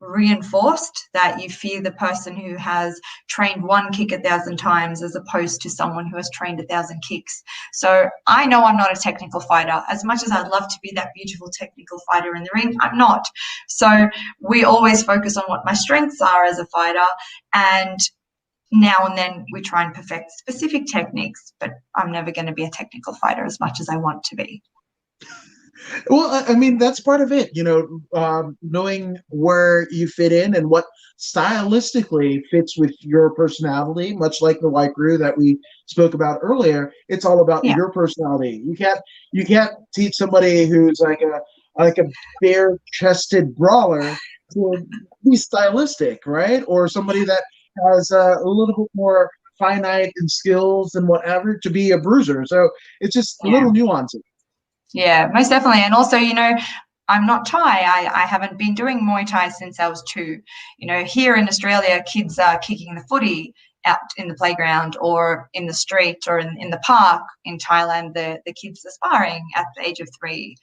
reinforced that you fear the person who has trained one kick 1,000 times as opposed to someone who has trained 1,000 kicks. So I know I'm not a technical fighter. As much as I'd love to be that beautiful technical fighter in the ring, I'm not. So we always focus on what my strengths are as a fighter, and now and then we try and perfect specific techniques, but I'm never going to be a technical fighter as much as I want to be.
Well, I mean, that's part of it, knowing where you fit in and what stylistically fits with your personality, much like the white crew that we spoke about earlier. It's all about your personality. You can't teach somebody who's like a bare-chested brawler to be stylistic, right? Or somebody that has a little bit more finite in skills and whatever to be a bruiser. So it's just little nuances.
Yeah, most definitely. And also, I'm not Thai. I haven't been doing Muay Thai since I was 2. Here in Australia, kids are kicking the footy out in the playground or in the street or in the park. In Thailand, the kids are sparring at the age of 3.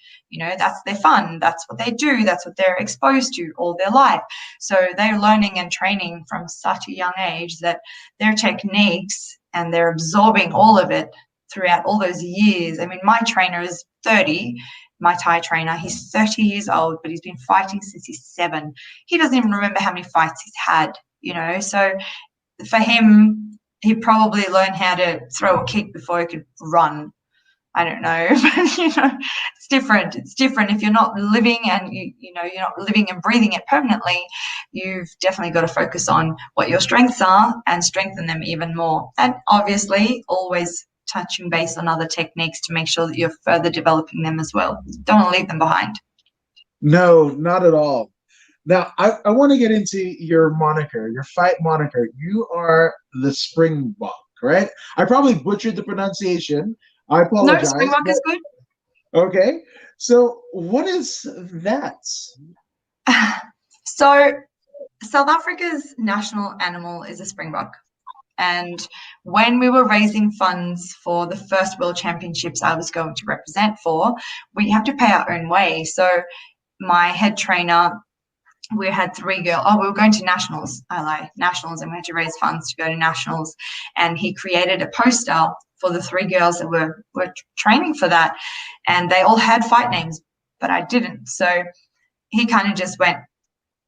That's their fun. That's what they do. That's what they're exposed to all their life. So they're learning and training from such a young age that their techniques, and they're absorbing all of it throughout all those years. I mean, my trainer is 30, my Thai trainer, he's 30 years old, but he's been fighting since he's 7. He doesn't even remember how many fights he's had, So for him, he probably learned how to throw a kick before he could run. I don't know, but it's different. It's different if you're not living and you're not living and breathing it permanently. You've definitely got to focus on what your strengths are and strengthen them even more. And obviously, always touching base on other techniques to make sure that you're further developing them as well. Don't want to leave them behind.
No, not at all. Now, I want to get into your moniker, your fight moniker. You are the Springbok, right? I probably butchered the pronunciation. I apologize.
No, Springbok is good.
Okay. So what is that?
So South Africa's national animal is a springbok. And when we were raising funds for the first World Championships I was going to represent for, we have to pay our own way. So my head trainer, we had 3 girls. Oh, we were going to nationals. I lie, nationals, and we had to raise funds to go to nationals. And he created a poster for the 3 girls that were training for that, and they all had fight names, but I didn't. So he kind of just went,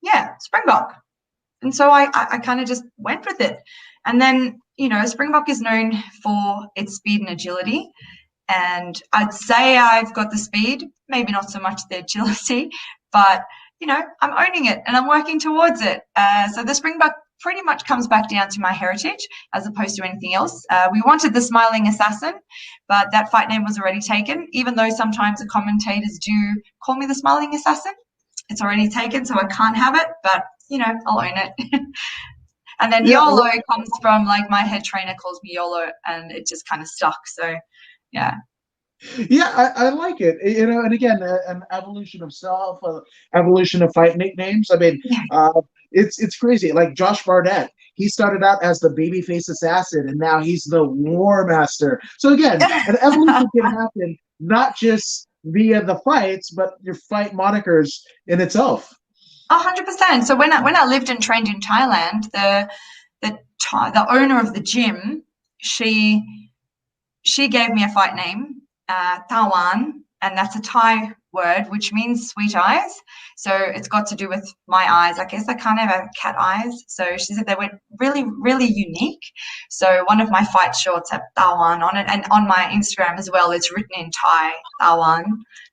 yeah, Springbok. And so I kind of just went with it. And then, you know, Springbok is known for its speed and agility. And I'd say I've got the speed, maybe not so much the agility, but, you know, I'm owning it and I'm working towards it. So the Springbok pretty much comes back down to my heritage as opposed to anything else. We wanted the Smiling Assassin, but that fight name was already taken, even though sometimes the commentators do call me the Smiling Assassin. It's already taken, so I can't have it, but, you know, I'll own it. And then YOLO comes from, like, my head trainer calls me YOLO, and it just kind of stuck. So, yeah.
Yeah, I like it. You know, and again, an evolution of self, evolution of fight nicknames. I mean, it's crazy. Like Josh Barnett, he started out as the babyface assassin, and now he's the war master. So again, an evolution can happen not just via the fights, but your fight monikers in itself.
100%. So when I lived and trained in Thailand, the owner of the gym, she gave me a fight name, Tawan, and that's a Thai word which means sweet eyes. So it's got to do with my eyes. I guess I kind of have cat eyes. So she said they were really, really unique. So one of my fight shorts have Tawan on it, and on my Instagram as well, it's written in Thai, Tawan.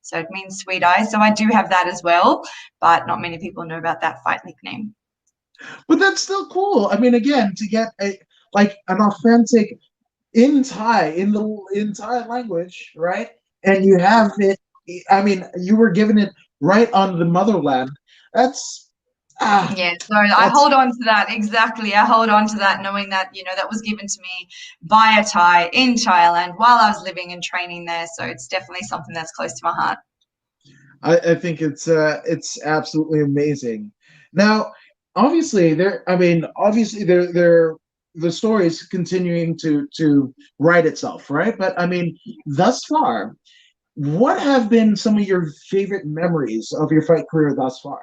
So it means sweet eyes. So I do have that as well, but not many people know about that fight nickname.
But that's still cool. I mean, again, to get an authentic in Thai, in Thai language, right? And you have it. I mean, you were given it right on the motherland. That's
yeah. So I hold on to that. Exactly. I hold on to that, knowing that, you know, that was given to me by a Thai in Thailand while I was living and training there. So it's definitely something that's close to my heart.
I think it's absolutely amazing. Now, obviously, the story is continuing to write itself, right? But I mean, thus far, what have been some of your favorite memories of your fight career thus far?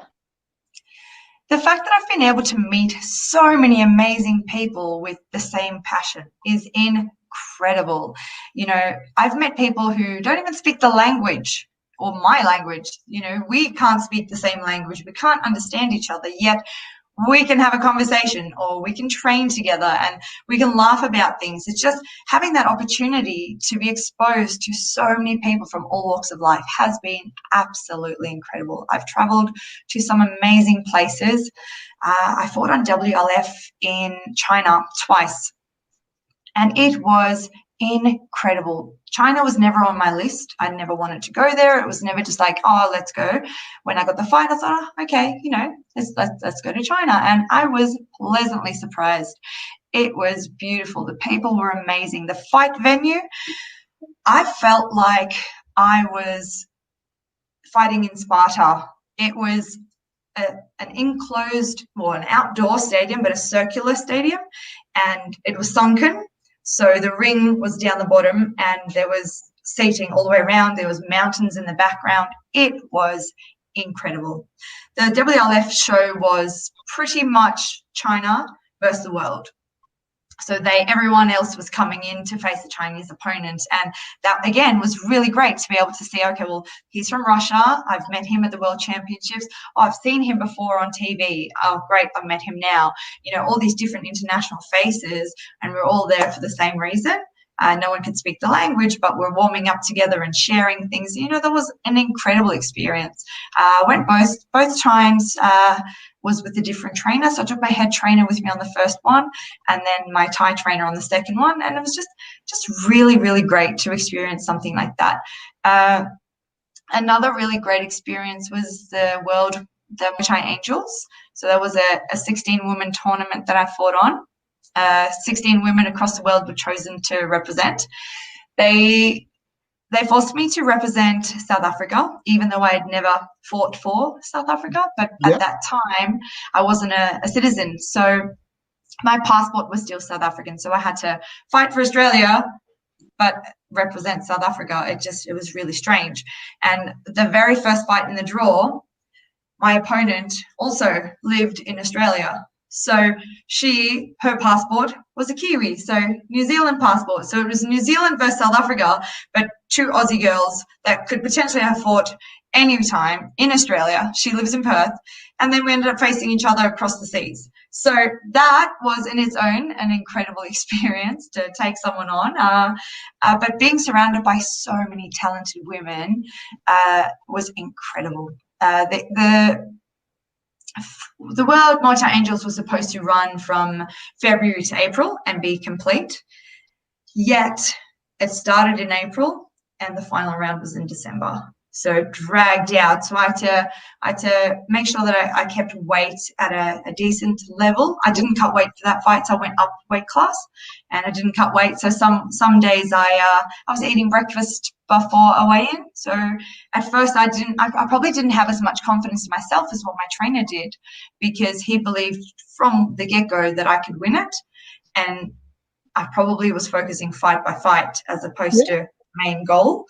The fact that I've been able to meet so many amazing people with the same passion is incredible. You know, I've met people who don't even speak the language or my language. You know, we can't speak the same language. We can't understand each other, yet we can have a conversation, or we can train together and we can laugh about things. It's just having that opportunity to be exposed to so many people from all walks of life has been absolutely incredible. I've traveled to some amazing places. I fought on WLF in China twice, and it was incredible. China was never on my list. I never wanted to go there. It was never just like, oh, let's go. When I got the fight, I thought, oh, okay, you know, let's go to China. And I was pleasantly surprised. It was beautiful. The people were amazing. The fight venue, I felt like I was fighting in Sparta. It was an enclosed, or an outdoor stadium, but a circular stadium, and it was sunken. So the ring was down the bottom and there was seating all the way around. There was mountains in the background. It was incredible. The WLF show was pretty much China versus the world. So everyone else was coming in to face a Chinese opponent. And that, again, was really great to be able to see, okay, well, he's from Russia. I've met him at the World Championships. Oh, I've seen him before on TV. Oh, great, I've met him now. You know, all these different international faces, and we're all there for the same reason. No one could speak the language, but we're warming up together and sharing things. You know, that was an incredible experience. I went both times, was with a different trainer. So I took my head trainer with me on the first one, and then my Thai trainer on the second one. And it was just really, really great to experience something like that. Another really great experience was the Muay Thai Angels. So that was a 16-woman tournament that I fought on. 16 women across the world were chosen to represent. They forced me to represent South Africa, even though I had never fought for South Africa. But at that time, I wasn't a citizen. So my passport was still South African, so I had to fight for Australia but represent South Africa. It was really strange. And the very first fight in the draw, my opponent also lived in Australia. So her passport was a Kiwi, so New Zealand passport. So it was New Zealand versus South Africa, but two Aussie girls that could potentially have fought any time in Australia. She lives in Perth. And then we ended up facing each other across the seas. So that was in its own an incredible experience to take someone on. But being surrounded by so many talented women was incredible. The World Muay Thai Angels was supposed to run from February to April and be complete. Yet it started in April and the final round was in December. So it dragged out. So I had to make sure that I kept weight at a decent level. I didn't cut weight for that fight, so I went up weight class and I didn't cut weight. So some days I was eating breakfast before a weigh-in. So at first I probably didn't have as much confidence in myself as what my trainer did, because he believed from the get-go that I could win it. And I probably was focusing fight by fight as opposed to main goal.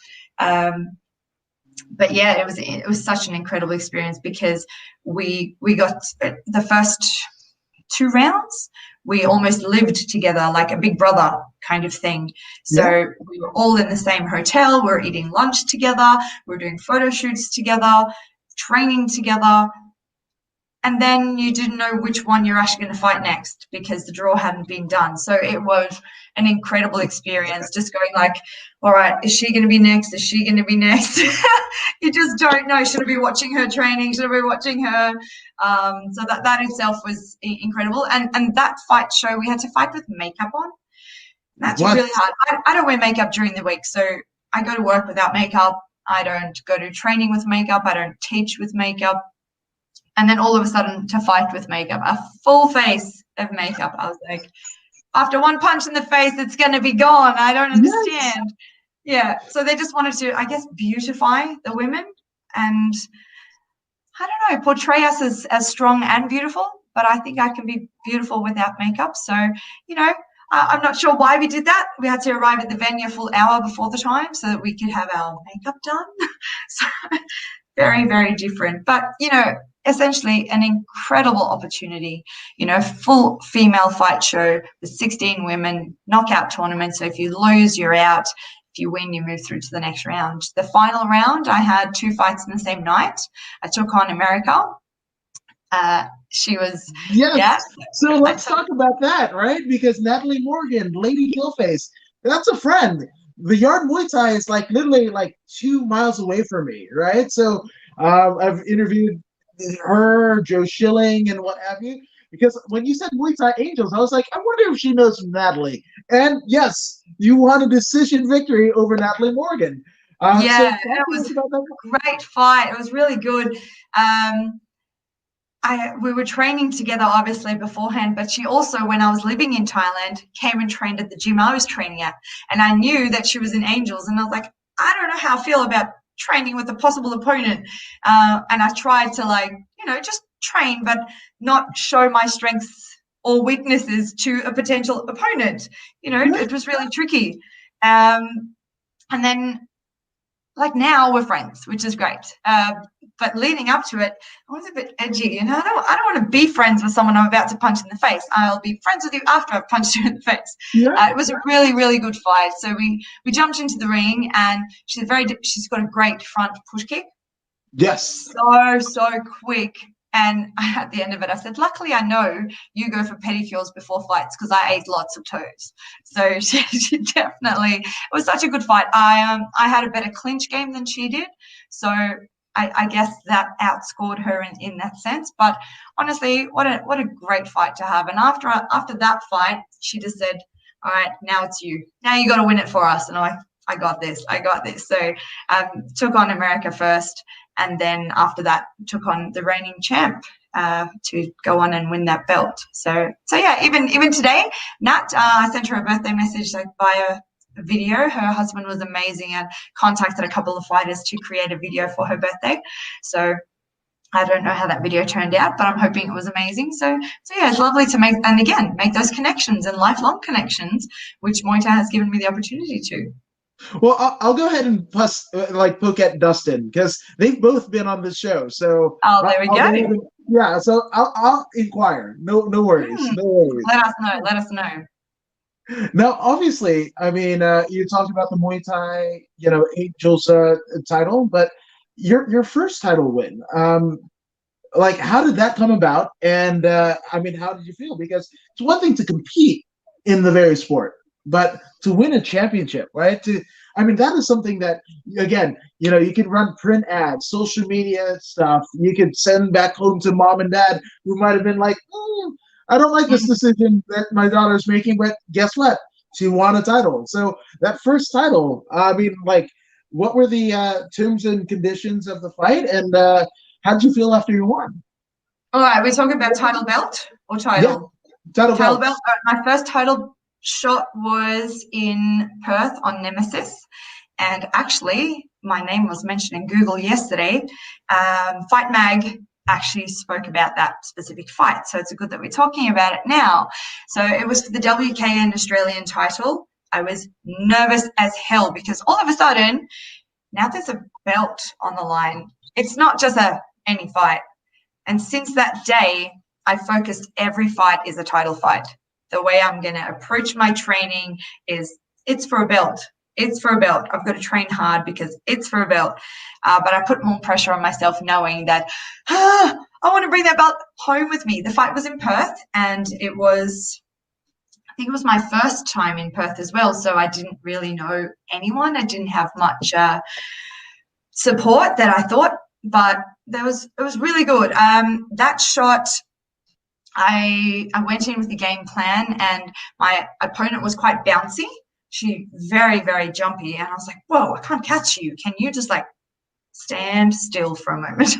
But yeah, it was such an incredible experience, because we got the first 2 rounds, we almost lived together like a big brother kind of thing. So we were all in the same hotel, we were eating lunch together, we were doing photo shoots together, training together. And then you didn't know which one you're actually going to fight next, because the draw hadn't been done. So it was an incredible experience, just going like, all right, is she going to be next? Is she going to be next? You just don't know. Should I be watching her training? Should I be watching her? So that itself was incredible. And that fight show, we had to fight with makeup on. That's really hard. I don't wear makeup during the week. So I go to work without makeup. I don't go to training with makeup. I don't teach with makeup. And then all of a sudden to fight with makeup, a full face of makeup. I was like, after one punch in the face, it's going to be gone. I don't understand. Yeah. So they just wanted to, I guess, beautify the women and, I don't know, portray us as strong and beautiful. But I think I can be beautiful without makeup. So, I'm not sure why we did that. We had to arrive at the venue a full hour before the time so that we could have our makeup done. So very, very different. But, essentially an incredible opportunity, full female fight show with 16 women, knockout tournament. So if you lose, you're out. If you win, you move through to the next round. The final round, I had 2 fights in the same night. I took on America. She was,
So let's talk about that, right? Because Natalie Morgan, Lady Gillface, that's a friend. The Yard Muay Thai is like literally like 2 miles away from me, right? So I've interviewed her, Joe Schilling, and what have you. Because when you said Muay Thai Angels, I was like, I wonder if she knows Natalie. And yes, you won a decision victory over Natalie Morgan.
It was a great fight. It was really good. We were training together, obviously, beforehand, but she also, when I was living in Thailand, came and trained at the gym I was training at. And I knew that she was in Angels, and I was like, I don't know how I feel about training with a possible opponent. And I tried to just train, but not show my strengths or weaknesses to a potential opponent. It was really tricky. And then now we're friends, which is great. But leading up to it, I was a bit edgy. I don't want to be friends with someone I'm about to punch in the face. I'll be friends with you after I've punched you in the face. Yeah. It was a really, really good fight. So we jumped into the ring, and she's got a great front push kick.
Yes.
So quick. And at the end of it, I said, luckily I know you go for pedicures before fights, because I ate lots of toes. So she definitely, it was such a good fight. I had a better clinch game than she did. So I guess that outscored her in that sense. But honestly, what a great fight to have. And after that fight, she just said, all right, now it's you. Now you got to win it for us. And I got this. So took on America first. And then after that, took on the reigning champ to go on and win that belt. So yeah, even today, Nat, I sent her a birthday message via video. Her husband was amazing and contacted a couple of fighters to create a video for her birthday. So I don't know how that video turned out, but I'm hoping it was amazing. So yeah, it's lovely to make those connections and lifelong connections, which Muay Thai has given me the opportunity to.
Well, I'll go ahead and poke at Dustin because they've both been on the show. So
Oh, there we
I'll
go.
go ahead and, yeah, so I'll inquire. No worries. No worries.
Let us know. Let us know.
Now, obviously, I mean, you talked about the Muay Thai, Angels title, but your first title win, like, how did that come about? And I mean, how did you feel? Because it's one thing to compete in the very sport, but to win a championship, right? I mean, that is something that, again, you could run print ads, social media stuff. You could send back home to mom and dad, who might have been like, I don't like this decision that my daughter's making, but guess what? She won a title. So that first title, I mean, like, what were the terms and conditions of the fight, and how did you feel after you won?
All right, we're talking about title belt or title?
Yeah, title
belt. My first title shot was in Perth on Nemesis. And actually, my name was mentioned in Google yesterday. Fight Mag actually spoke about that specific fight. So it's good that we're talking about it now. So it was for the WKN Australian title. I was nervous as hell because all of a sudden, now there's a belt on the line. It's not just any fight. And since that day, I focused every fight is a title fight. The way I'm going to approach my training is it's for a belt. It's for a belt. I've got to train hard because it's for a belt. But I put more pressure on myself knowing that I want to bring that belt home with me. The fight was in Perth, and I think it was my first time in Perth as well. So I didn't really know anyone. I didn't have much support that I thought, but it was really good. That shot, I went in with the game plan, and my opponent was quite bouncy. She very, very jumpy, and I was like, whoa, I can't catch you. Can you just like stand still for a moment?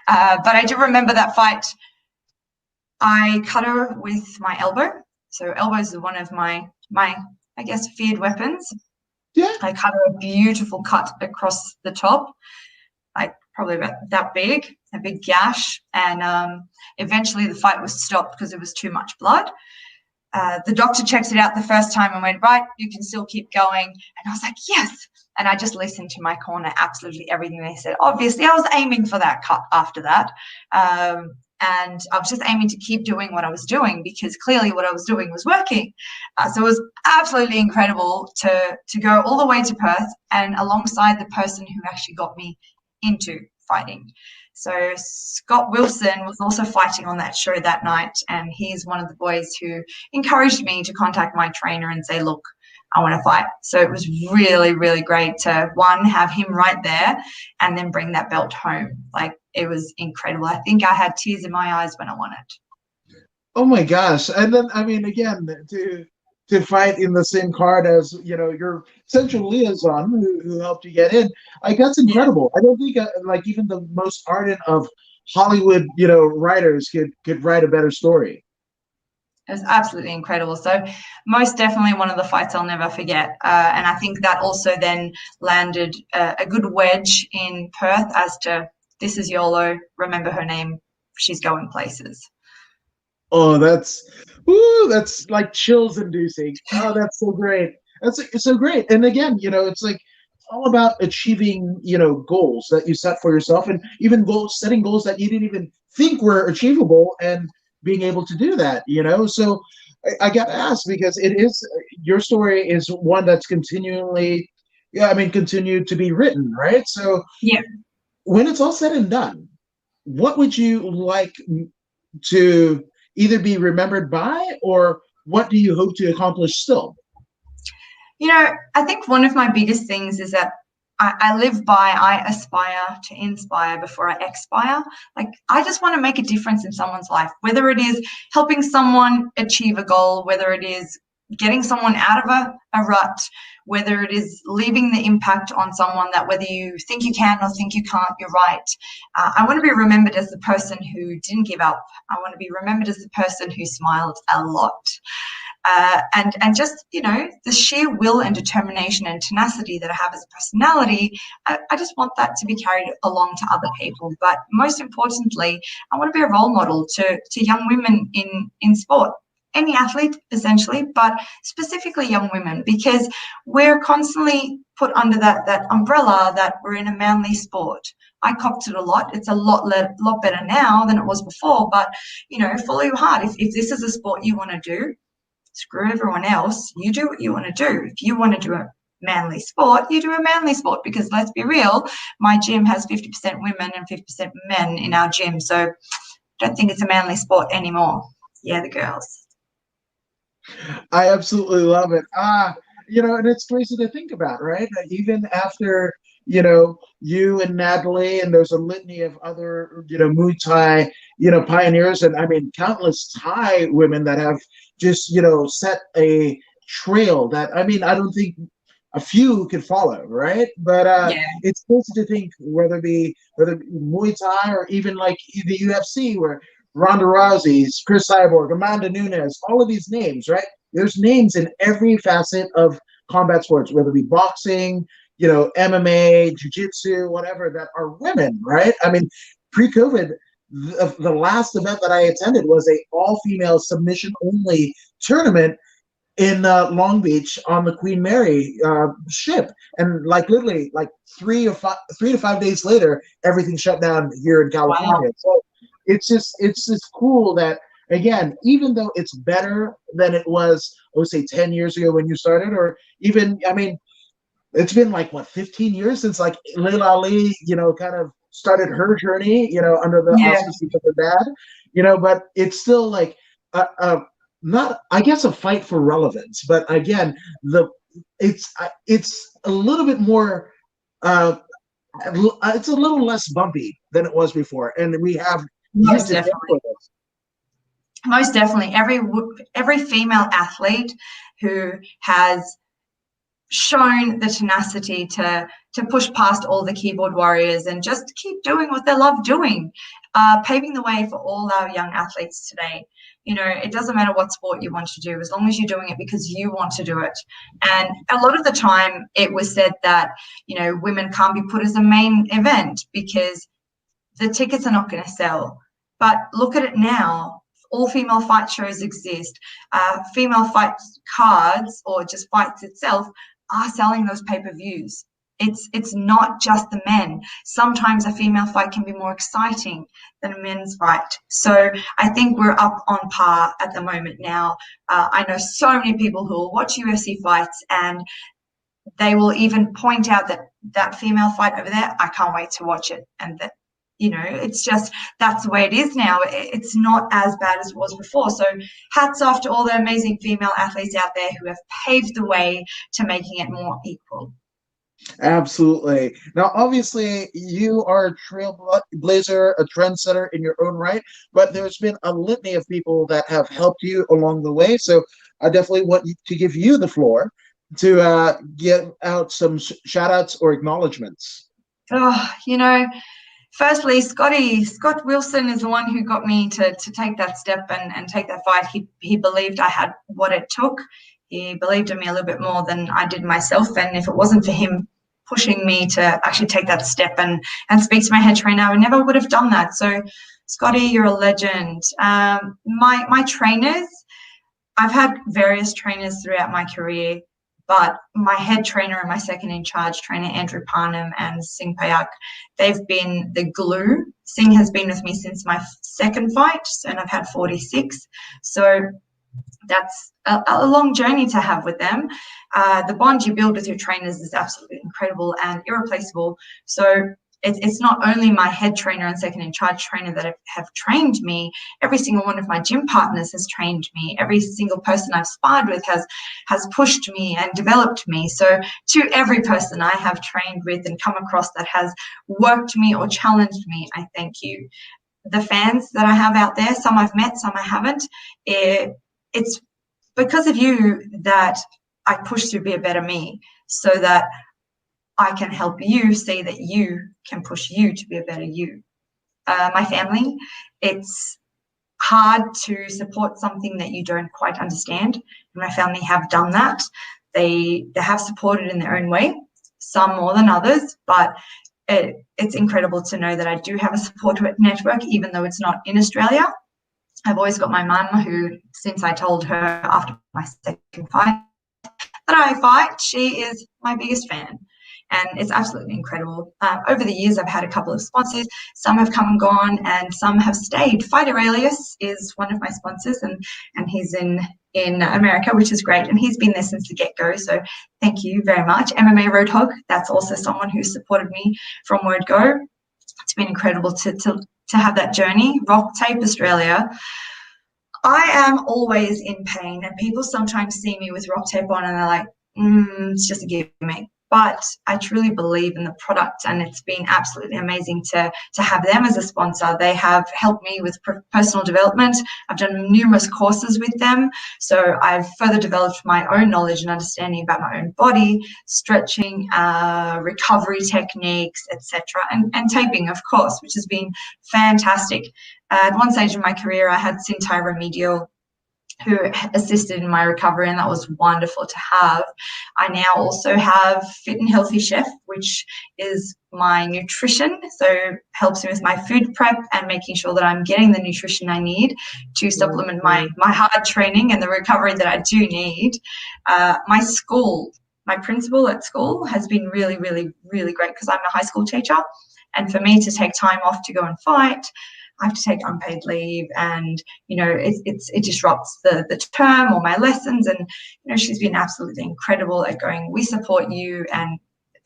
But I do remember that fight. I cut her with my elbow. So elbows are one of my I guess feared weapons.
Yeah.
I cut her a beautiful cut across the top, like probably about that big, a big gash. And eventually the fight was stopped because it was too much blood. The doctor checks it out the first time and went, right, you can still keep going. And I was like, yes. And I just listened to my corner, absolutely everything they said. Obviously, I was aiming for that cut after that. And I was just aiming to keep doing what I was doing because clearly what I was doing was working. So it was absolutely incredible to go all the way to Perth and alongside the person who actually got me into fighting. So Scott Wilson was also fighting on that show that night, and he's one of the boys who encouraged me to contact my trainer and say, look, I want to fight. So it was really, really great to, one, have him right there and then bring that belt home. Like, it was incredible. I think I had tears in my eyes when I won it.
Oh my gosh. And then, I mean, again, to fight in the same card as, your central liaison who helped you get in, like, that's incredible. Yeah. I don't think, like, even the most ardent of Hollywood, writers could write a better story.
It was absolutely incredible. So most definitely one of the fights I'll never forget. And I think that also then landed a good wedge in Perth as to, this is YOLO, remember her name, she's going places.
Oh, that's like chills inducing. Oh, that's so great. That's so great. And again, it's like all about achieving, goals that you set for yourself, and even setting goals that you didn't even think were achievable, and being able to do that, So I got to ask, because your story is one that's continued to be written, right? So
yeah,
when it's all said and done, what would you like to either be remembered by, or what do you hope to accomplish still?
I think one of my biggest things is that I live by, I aspire to inspire before I expire. Like, I just want to make a difference in someone's life, whether it is helping someone achieve a goal, whether it is getting someone out of a rut, whether it is leaving the impact on someone that whether you think you can or think you can't, you're right. I want to be remembered as the person who didn't give up. I want to be remembered as the person who smiled a lot. and just, you know, the sheer will and determination and tenacity that I have as a personality. I just want that to be carried along to other people. But most importantly, I want to be a role model to young women in sport. Any athlete, essentially, but specifically young women, because we're constantly put under that umbrella that we're in a manly sport. I copped it a lot. It's a lot better now than it was before, but, you know, follow your heart. If this is a sport you want to do, screw everyone else. You do what you want to do. If you want to do a manly sport, you do a manly sport, because let's be real, my gym has 50% women and 50% men in our gym, so I don't think it's a manly sport anymore. Yeah, the girls.
I absolutely love it. You know, and it's crazy to think about, right? Even after, you know, you and Natalie, and there's a litany of other, you know, Muay Thai, you know, pioneers, and I mean, countless Thai women that have just, you know, set a trail that, I mean, I don't think a few could follow, right? But
Yeah.
it's crazy to think whether it be Muay Thai or even like the UFC, where Ronda Rousey, Chris Cyborg, Amanda Nunes, all of these names, right? There's names in every facet of combat sports, whether it be boxing, you know, MMA, jiu-jitsu, whatever, that are women, right? I mean, pre-COVID, the last event that I attended was a all-female submission-only tournament in Long Beach on the Queen Mary ship, and like literally like 3 to 5 days later, everything shut down here in California. Wow. So it's just cool that, again, even though it's better than it was, I would say 10 years ago when you started, or even, I mean, it's been like what, 15 years since like Layla Ali, you know, kind of started her journey, you know, under the auspices of her dad, you know, but it's still like not, I guess, a fight for relevance, but again, it's a little bit more, it's a little less bumpy than it was before, and we have
most definitely every female athlete who has shown the tenacity to push past all the keyboard warriors and just keep doing what they love doing, paving the way for all our young athletes today. You know, it doesn't matter what sport you want to do, as long as you're doing it because you want to do it. And a lot of the time it was said that, you know, women can't be put as a main event because the tickets are not going to sell. But look at it now. All female fight shows exist. Female fight cards, or just fights itself, are selling those pay-per-views. It's not just the men. Sometimes a female fight can be more exciting than a men's fight. So I think we're up on par at the moment now. I know so many people who will watch UFC fights and they will even point out that female fight over there, I can't wait to watch it. And that, you know, it's just, that's the way it is now. It's not as bad as it was before. So hats off to all the amazing female athletes out there who have paved the way to making it more equal.
Absolutely. Now, obviously, you are a trailblazer, a trendsetter in your own right, but there's been a litany of people that have helped you along the way. So I definitely want to give you the floor to get out some shout outs or acknowledgements.
Oh, you know, firstly, Scott Wilson is the one who got me to take that step and take that fight. He believed I had what it took. He believed in me a little bit more than I did myself. And if it wasn't for him pushing me to actually take that step and speak to my head trainer, I never would have done that. So, Scotty, you're a legend. My trainers, I've had various trainers throughout my career, but my head trainer and my second in charge trainer, Andrew Parnham and Singh Payak, they've been the glue. Singh has been with me since my second fight, and I've had 46. So that's a long journey to have with them. The bond you build with your trainers is absolutely incredible and irreplaceable. So it's not only my head trainer and second in charge trainer that have trained me. Every single one of my gym partners has trained me. Every single person I've sparred with has pushed me and developed me. So to every person I have trained with and come across that has worked me or challenged me, I thank you. The fans that I have out there, some I've met, some I haven't, it's because of you that I push to be a better me, so that I can help you see that you can push you to be a better you. My family, it's hard to support something that you don't quite understand. And my family have done that. They have supported in their own way, some more than others, but it's incredible to know that I do have a support network, even though it's not in Australia. I've always got my mum, who, since I told her after my second fight that I fight, she is my biggest fan. And it's absolutely incredible. Over the years, I've had a couple of sponsors. Some have come and gone, and some have stayed. Fight Aurelius is one of my sponsors, and he's in America, which is great. And he's been there since the get-go, so thank you very much. MMA Roadhog, that's also someone who supported me from word go. It's been incredible to have that journey. Rock Tape Australia. I am always in pain, and people sometimes see me with rock tape on and they're like, it's just a gimmick. But I truly believe in the product, and it's been absolutely amazing to have them as a sponsor. They have helped me with personal development. I've done numerous courses with them, so I've further developed my own knowledge and understanding about my own body, stretching, recovery techniques, etc., and taping, of course, which has been fantastic. At one stage in my career, I had Sintai Remedial, who assisted in my recovery, and that was wonderful to have. I now also have Fit and Healthy Chef, which is my nutrition, so helps me with my food prep and making sure that I'm getting the nutrition I need to supplement my hard training and the recovery that I do need. My principal at school has been really, really, really great, because I'm a high school teacher, and for me to take time off to go and fight, I have to take unpaid leave, and it disrupts the term or my lessons. And she's been absolutely incredible at going, we support you, and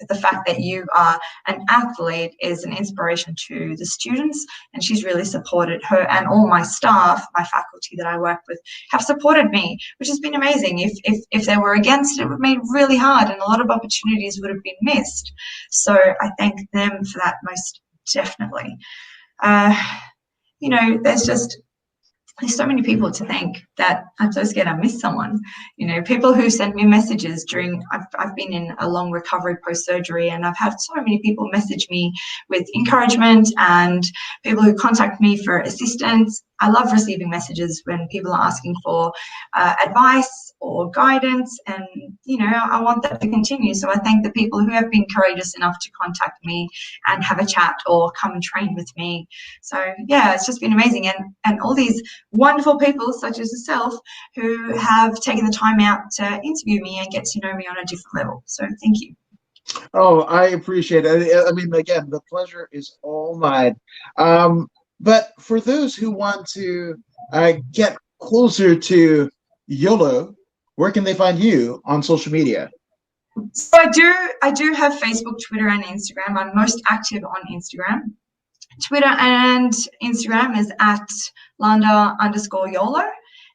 the fact that you are an athlete is an inspiration to the students. And she's really supported her, and all my staff, my faculty that I work with, have supported me, which has been amazing. If they were against it, it would have made it really hard, and a lot of opportunities would have been missed. So I thank them for that most definitely. There's so many people to thank that I'm so scared I miss someone. People who send me messages during, I've been in a long recovery post-surgery, and I've had so many people message me with encouragement, and people who contact me for assistance. I love receiving messages when people are asking for advice or guidance, and I want that to continue. So I thank the people who have been courageous enough to contact me and have a chat or come and train with me. So yeah, it's just been amazing, and all these wonderful people such as yourself who have taken the time out to interview me and get to know me on a different level. So thank you.
Oh, I appreciate it. I mean, again, the pleasure is all mine. But for those who want to get closer to YOLO, where can they find you on social media?
So I do have Facebook, Twitter, and Instagram. I'm most active on Instagram. Twitter and Instagram is at Landa_YOLO,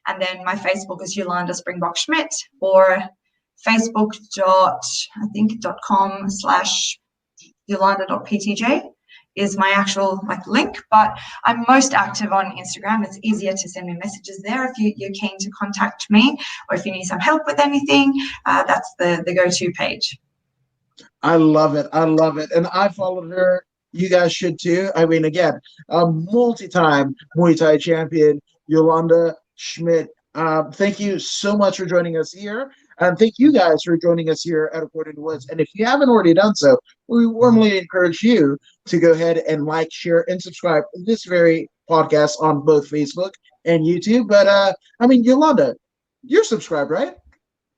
and then my Facebook is Yolanda Springbok Schmidt, or facebook.com/Yolanda.ptj is my actual link. But I'm most active on Instagram. It's easier to send me messages there if you're keen to contact me, or if you need some help with anything. That's the go-to page.
I love it. And I followed her. You guys should too. I mean, again, a multi-time Muay Thai champion, Yolanda Schmidt. Thank you so much for joining us here. And thank you guys for joining us here at According to Woods. And if you haven't already done so, we warmly encourage you to go ahead and like, share, and subscribe to this very podcast on both Facebook and YouTube. But I mean, Yolanda, you're subscribed, right?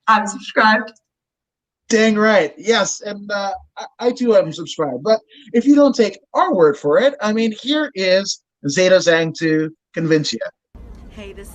I'm subscribed.
Dang right. Yes. And I too am subscribed. But if you don't take our word for it, I mean, here is Zeta Zhang to convince you.